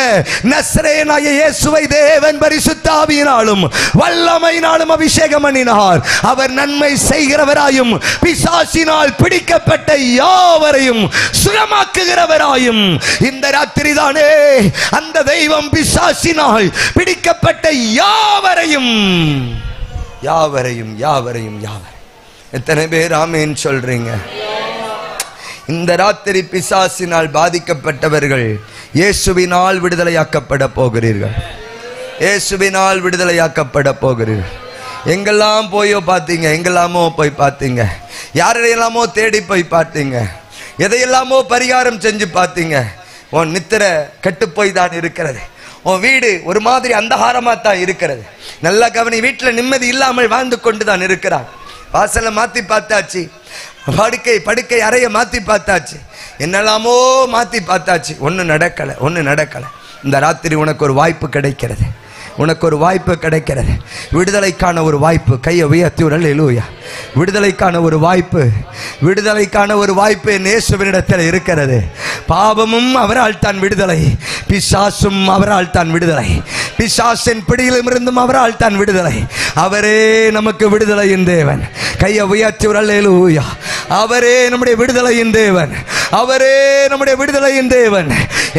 நசரேயனாகிய இயேசுவை தேவன் பரிசுத்த ஆவியினாலும் வல்லமையினாலும் அபிஷேகம் பண்ணினார். அவர் நன்மை செய்கிறவராயும் பிசாசினால் பிடிக்கப்பட்ட யாவரையும் சுகமாக்குகிறவராயும். இந்த ராத்திரி தானே அந்த தெய்வம் பிசாசினால் பிடிக்கப்பட்ட யாவரையும் யாவரையும் யாவரையும் யாவரையும். எத்தனை பேர் ஆமென் சொல்றீங்க? இந்த ராத்திரி பிசாசினால் பாதிக்கப்பட்டவர்கள் இயேசுவினால் விடுதலையாக்கப்பட போகிறீர்கள், இயேசுவினால் விடுதலையாக்கப்பட போகிறீர்கள். எங்கெல்லாம் போயோ பார்த்தீங்க, எங்கெல்லாமோ போய் பார்த்தீங்க, யாரையெல்லாமோ தேடி போய் பார்த்தீங்க, எதையெல்லாமோ பரிகாரம் செஞ்சு பார்த்தீங்க. உன் நித்திரை கெட்டு போய் தான் இருக்கிறது, உன் வீடு ஒரு மாதிரி அந்தகாரமா தான் இருக்கிறது. நல்லா கவனி, வீட்டில் நிம்மதி இல்லாமல் வாழ்ந்து கொண்டு தான் இருக்கிறார். வாசலை மாத்தி பார்த்தாச்சு, படுக்கை அறைய மாத்தி பார்த்தாச்சு, என்னெல்லாமோ மாத்தி பார்த்தாச்சு, ஒண்ணு நடக்கல, ஒண்ணு நடக்கல. இந்த ராத்திரி உனக்கு ஒரு வாய்ப்பு கிடைக்கிறது, உனக்கு ஒரு வாய்ப்பு கிடைக்கிறது. விடுதலைக்கான ஒரு வாய்ப்பு. கையை உயர்த்தி ஒரு அல்லேலூயா. விடுதலைக்கான ஒரு வாய்ப்பு, விடுதலைக்கான ஒரு வாய்ப்பு என் இயேசுவினிடத்தில் இருக்கிறது. பாவமும் அவரால் தான் விடுதலை, பிசாசும் அவரால் தான் விடுதலை, பிசாசின் பிடியிலும் இருந்தும் அவரால் தான் விடுதலை. அவரே நமக்கு விடுதலையின் தேவன். கையை உயர்த்தி ஒரு அல்லேலூயா. அவரே நம்முடைய விடுதலையின் தேவன், அவரே நம்முடைய விடுதலையின் தேவன்.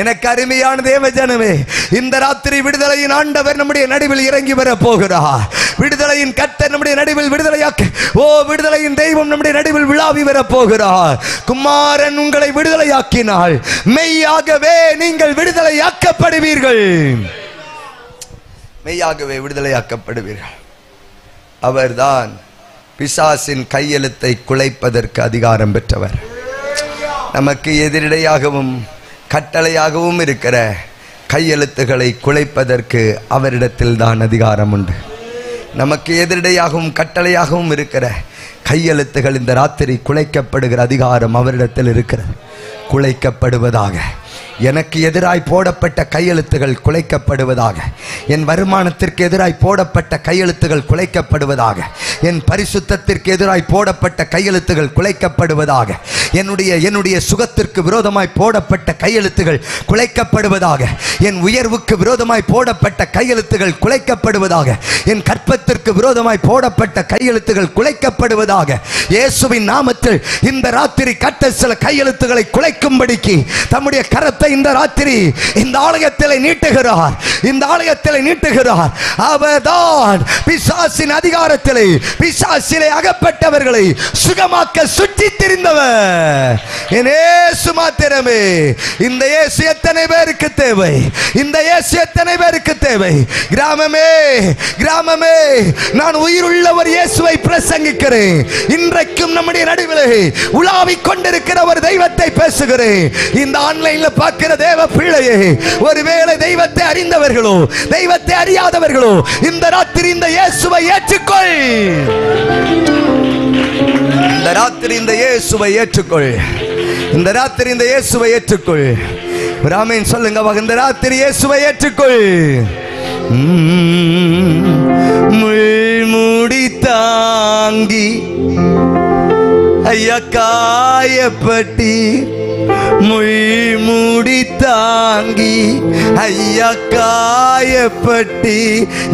எனக்கு அருமையான தேவ ஜனமே, இந்த ராத்திரி விடுதலையின் ஆண்டவர் நம்முடைய நடுவில் இறங்கி வர போகிறார். விடுதலையின் கர்த்தர் நம்முடைய நடுவில் விடுதலையாக்க, ஓ விடுதலையின் தெய்வம் நம்முடைய நடுவில் விழாவி வர போகிறார். குமாரன் உங்களை விடுதலையாக்கினால் மெய்யாகவே நீங்கள் விடுதலையாக்கப்படுவீர்கள், மெய்யாகவே விடுதலையாக்கப்படுவீர்கள். அவர்தான் பிசாசின் கையெழுத்தை குலைப்பதற்கு அதிகாரம் பெற்றவர். நமக்கு எதிரிடையாகவும் கட்டளையாகவும் இருக்கிற கையெழுத்துக்களை குலைப்பதற்கு அவரிடத்தில் தான் அதிகாரம் உண்டு. நமக்கு எதிரிடையாகவும் கட்டளையாகவும் இருக்கிற கையெழுத்துகள் இந்த ராத்திரி குலைக்கப்படுகிற அதிகாரம் அவரிடத்தில் இருக்கிறது. குலைக்கப்படுவதாக, எனக்கு எதிராய் போடப்பட்ட கையெழுத்துகள் குலைக்கப்படுவதாக. என் வருமானத்திற்கு எதிராய் போடப்பட்ட கையெழுத்துகள் குலைக்கப்படுவதாக. என் பரிசுத்தத்திற்கு எதிராய் போடப்பட்ட கையெழுத்துகள் குலைக்கப்படுவதாக. என்னுடைய சுகத்திற்கு விரோதமாய் போடப்பட்ட கையெழுத்துகள் குலைக்கப்படுவதாக. என் உயர்வுக்கு விரோதமாய் போடப்பட்ட கையெழுத்துகள் குலைக்கப்படுவதாக. என் கற்பத்திற்கு விரோதமாய் போடப்பட்ட கையெழுத்துகள் குலைக்கப்படுவதாக. இயேசுவின் நாமத்தில் இந்த ராத்திரி கர்த்தர் சில கையெழுத்துக்களை குலைக்கும்படிக்கு தம்முடைய கரத்தை இந்த ராத்திரி இந்த ஆலயத்தில் நீட்டுகிறார். இந்த ஆலயத்தில் நீட்டுகிறார். அவர்தான் பிசாசின் அதிகாரத்திலே, பிசாசிலே அகப்பட்டவர்களை சுகமாக்க சுற்றி திரிந்தவர். என் இயேசு மாத்திரமே. இந்த இயேசு எத்தனை பேருக்கு தேவை? இந்த இயேசு எத்தனை பேருக்கு தேவை? கிராமமே, கிராமமே, நான் உயிருள்ள ஒரு இயேசுவை பிரசங்கிக்கிறேன். இன்றைக்கும் நம்முடைய நடுவிலே உலாவிக் கொண்டிருக்கிற ஒரு தெய்வத்தை பேசுகிறேன். இந்த ஆன்லைன்ல பார்க்கிற தேவ பிள்ளையே, ஒருவேளை தெய்வத்தை அறிந்தவர்களோ தெய்வத்தை அறியாதவர்களோ இந்த ராத்திரி இந்த இயேசுவை ஏற்றுக்கொள். இந்த ராத்திரி இந்த இயேசுவை ஏற்றுக்கொள். இந்த ராத்திரி இந்த இயேசுவை ஏற்றுக்கொள். ஆமென் சொல்லுங்க. இந்த ராத்திரி இயேசுவை ஏற்றுக்கொள். முள்முடி தாங்கி ஐயா காயப்பட்டி, முள்முடி தாங்கி ஐயா காயப்பட்டி,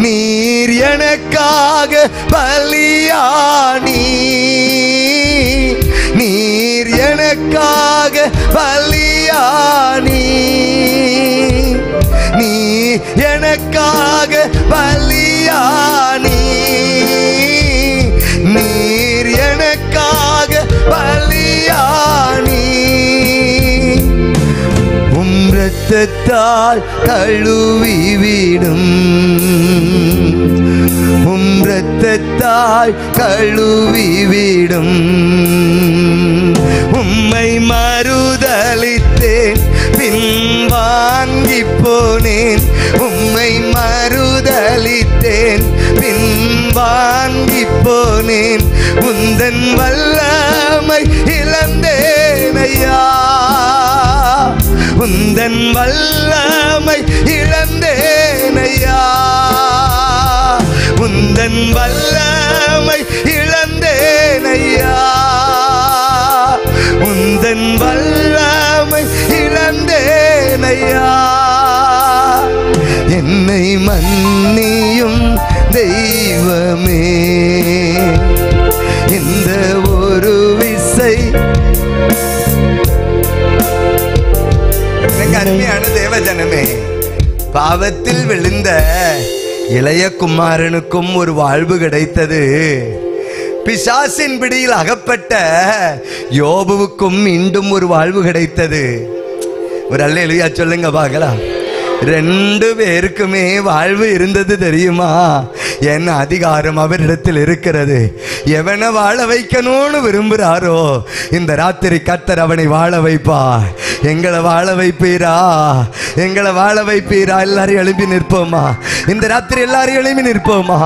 நீர் எனக்காக பலியானி, நீர் எனக்காக பலியானி, நீ எனக்காக பலியானி, நீர் எனக்காக பலியானி, இரத்தத்தால் கழுவிவிடும், இரத்தத்தால் கழுவிவிடும், உம்மை மறுதலித்தேன் பின் வாங்கி போனேன், உம்மை மறுதலித்தேன் பின் வாங்கி போனேன், உந்தன் வல்லமை இழந்தேன் ஐயா, உந்தன் வல்லமை இழந்தேன் ஐயா, உந்தன் வல்லமை இழந்தேன் ஐயா, உந்தன் வல்லமை இழந்தேன் ஐயா, என்னை மன்னியும் தெய்வமே, இந்த ஒரு விசை. அருமையான தேவஜனமே, பாவத்தில் விழுந்த இளைய குமாரனுக்கும் ஒரு வாழ்வு கிடைத்தது. பிசாசின் பிடியில் அகப்பட்ட யோபுவுக்கும் மீண்டும் ஒரு வாழ்வு கிடைத்தது. ஒரு அல்லேலூயா சொல்லுங்க பார்க்கலாம். ரெண்டு பேருக்குமே வாழ்வு இருந்தது தெரியுமா? என்ன அதிகாரம் அவரிடத்தில் இருக்கிறது. எவனை வாழ வைக்கணும்னு விரும்புகிறாரோ இந்த ராத்திரி கர்த்தர் அவனை வாழ வைப்பா. எங்களை வாழ வைப்பீரா? எங்களை வாழ வைப்பீரா? எல்லாரும் எழுப்பி நிற்போமா? இந்த ராத்திரி எல்லாரும் எழுப்பி நிற்போமா?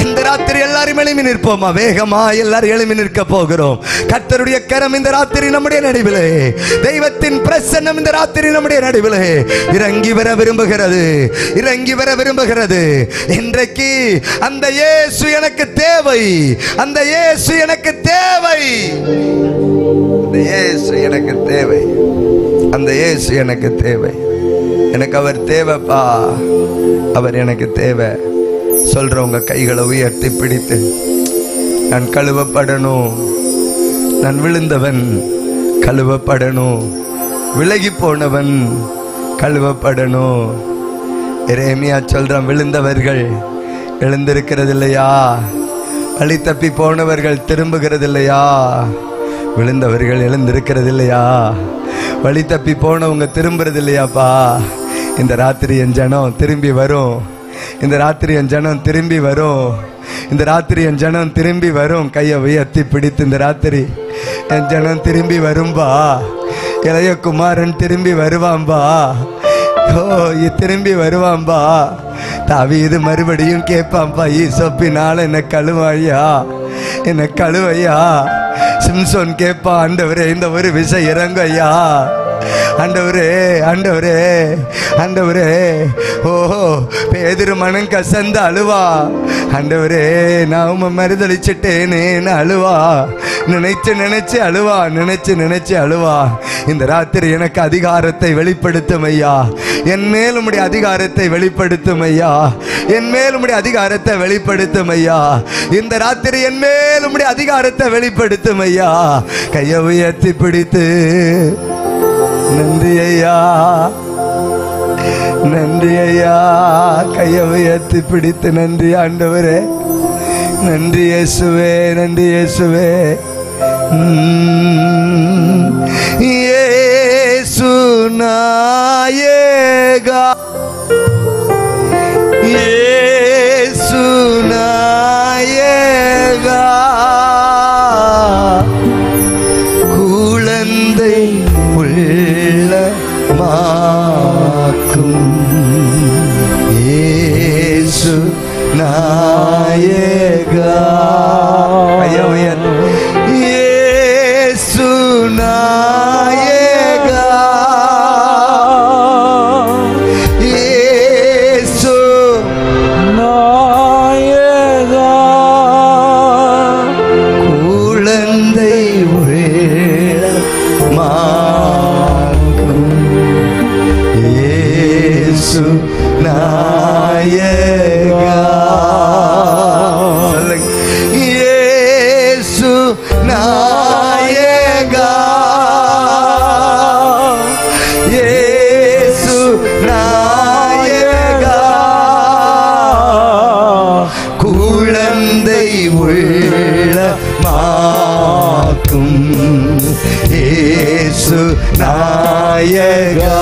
இந்த ராத்திரி எல்லாரும் எழுப்பி நிற்போமா? வேகமா எல்லாரும் எழுப்பி நிற்க போகிறோம். கர்த்தருடைய கரம் இந்த ராத்திரி நம்முடைய நடுவிலே, தெய்வத்தின் பிரசன்னம் இந்த ராத்திரி நம்முடைய நடுவிலே இறங்கி வர விரும்புகிறது, இறங்கி வர விரும்புகிறது. இன்றைக்கு அந்த இயேசு எனக்கு தேவை, அந்த இயேசு எனக்கு தேவை, அந்த இயேசு எனக்கு தேவை, அந்த இயேசு எனக்கு தேவை. எனக்கு அவர் தேவைப்பா, அவர் எனக்கு தேவை. சொல்றவங்க கைகளை உயர்த்தி பிடித்து, நான் கழுவப்படணும், நான் விழுந்தவன் கழுவப்படணும், விலகி போனவன் கழுவப்படணும். எரேமியா சொல்றான், விழுந்தவர்கள் எழுந்திருக்கிறது இல்லையா, வழி தப்பி போனவர்கள் திரும்புகிறது இல்லையா, விழுந்தவர்கள் எழுந்திருக்கிறது இல்லையா, வழி தப்பி போனவங்க திரும்புறது இல்லையாப்பா. இந்த ராத்திரி என் ஜனம் திரும்பி வரும், இந்த ராத்திரி என் ஜனம் திரும்பி வரும், இந்த ராத்திரி என் ஜனம் திரும்பி வரும். கையை உயர்த்தி பிடித்து, இந்த ராத்திரி என் ஜனம் திரும்பி வரும்பா, இளைய குமாரன் திரும்பி வருவான்பா, ஓ திரும்பி வருவான்பா. தாவீது மறுபடியும் கேட்பான்பா, ஈசோப்பினால என்ன கழுவாயா, என்ன கழுவையா. சிம்சோன் கேட்பா, ஆண்டவரே இந்த ஒரு விஷயம் இறங்கையா, ஆண்டவரே ஆண்டவரே ஆண்டவரே, ஓஹோ பேதுரு மனம் கசந்த அழுவா. ஆண்டவரே நான் உம்மை மறுதளிச்சிட்டேனேன்னு அழுவா. நினைச்சு நினைச்சு அழுவா, நினைச்சு நினைச்சு அழுவா. இந்த ராத்திரி எனக்கு அதிகாரத்தை வெளிப்படுத்தும் ஐயா, என் மேல் உம்முடைய அதிகாரத்தை வெளிப்படுத்தும் ஐயா, என் மேல் உம்முடைய அதிகாரத்தை வெளிப்படுத்தும் ஐயா. இந்த ராத்திரி என் மேல் உம்முடைய அதிகாரத்தை வெளிப்படுத்தும் ஐயா. கையை உயர்த்தி பிடித்து நன்றி ஐயா, நன்றி ஐயா. கையை உயர்த்தி பிடித்து நன்றி ஆண்டவரே, நன்றி இயேசுவே, நன்றி இயேசுவே. இயேசு நாயகா, இயேசு நாயகா, குழந்தை உள்ளமாக்கும் இயேசு நாயகா. இயேசு நாயகா, இயேசு நாயகா, குழந்தை உள்ளமாக்கும் இயேசு நாயகா. இயேசு நாயகா, இயேசு நாயகா, குழந்தை உள்ளமாக்கும் இயேசு நாயகா.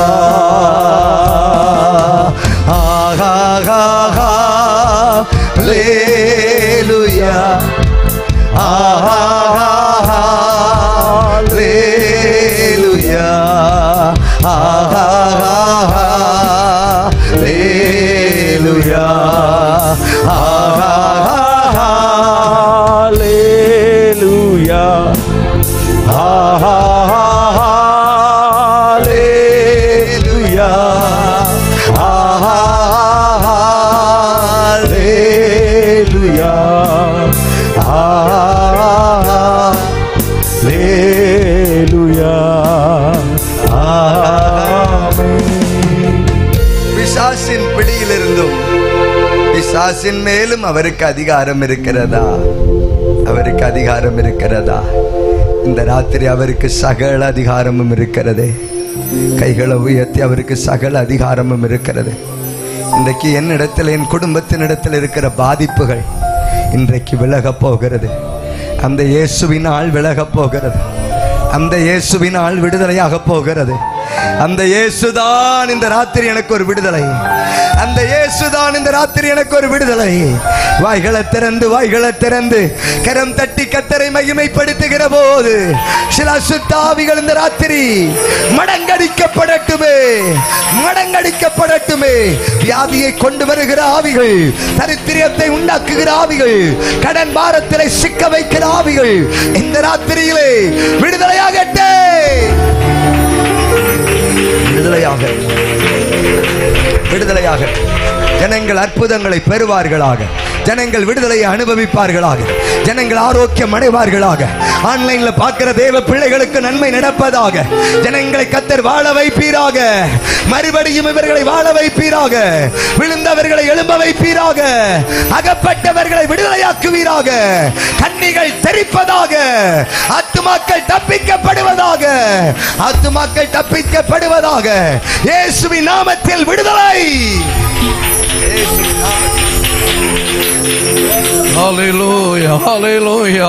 Hallelujah, hallelujah, hallelujah, hallelujah, பிசாசின் பிடியிலிருந்தும் பிசாசின் மேலும் அவருக்கு அதிகாரம் இருக்கிறதா? அவருக்கு அதிகாரம் இருக்கிறதா? இந்த ராத்திரி அவருக்கு சகல அதிகாரமும் இருக்கிறது. கைகளை உயர்த்தி அவருக்கு சகல அதிகாரமும் இருக்கிறது. இன்றைக்கு என்னிடத்தில், என் குடும்பத்தினிடத்தில் இருக்கிற பாதிப்புகள் இன்றைக்கு விலகப் போகிறது. அந்த இயேசுவினால் விலகப் போகிறது. அந்த இயேசுவினால் விடுதலையாக போகிறது. அந்த இயேசுதான் இந்த ராத்திரி எனக்கு ஒரு விடுதலை. அந்த இயேசுதான் இந்த ராத்திரி எனக்கு ஒரு விடுதலை. வாய்களை திறந்து, வாய்களை திறந்து கரம் தட்டி கர்த்தரை மகிமைப்படுத்துகிற போது சில சுத்தாவிகள் இந்த ராத்திரி மடங்கடிக்கப்படட்டுமே, மடங்கடிக்கப்படட்டுமே. வியாதியை கொண்டு வருகிற ஆவிகள், தரித்திரத்தை உண்டாக்குகிற ஆவிகள், கடன் பாரத்திலே சிக்க வைக்கிற ஆவிகள் இந்த ராத்திரியிலே விடுதலையாகட்டே, விடுதலையாக, விடுதலையாக. ஜனங்கள் அற்புதங்களை பெறுவார்களாக, ஜனங்கள் விடுதலையை அனுபவிப்பார்களாக, ஜனங்கள் ஆரோக்கியம் அடைவார்களாக. ஆன்லைன்ல பார்க்கிற தேவ பிள்ளைகளுக்கு நன்மை நடப்பதாக. ஜனங்களை கர்த்தர் வாழ வைப்பீராக. மறுபடியும் இவர்களை வாழ வைப்பீராக. விழுந்தவர்களை எழும்ப வைப்பீராக. அகப்பட்டவர்களை விடுதலையாக்குவீராக. கண்ணிகள் தெரிப்பதாக. ஆத்துமாக்கள் தப்பிக்கப்படுவதாக. ஆத்துமாக்கள் தப்பிக்கப்படுவதாக. இயேசுவின் நாமத்தில் விடுதலை. Hallelujah, hallelujah.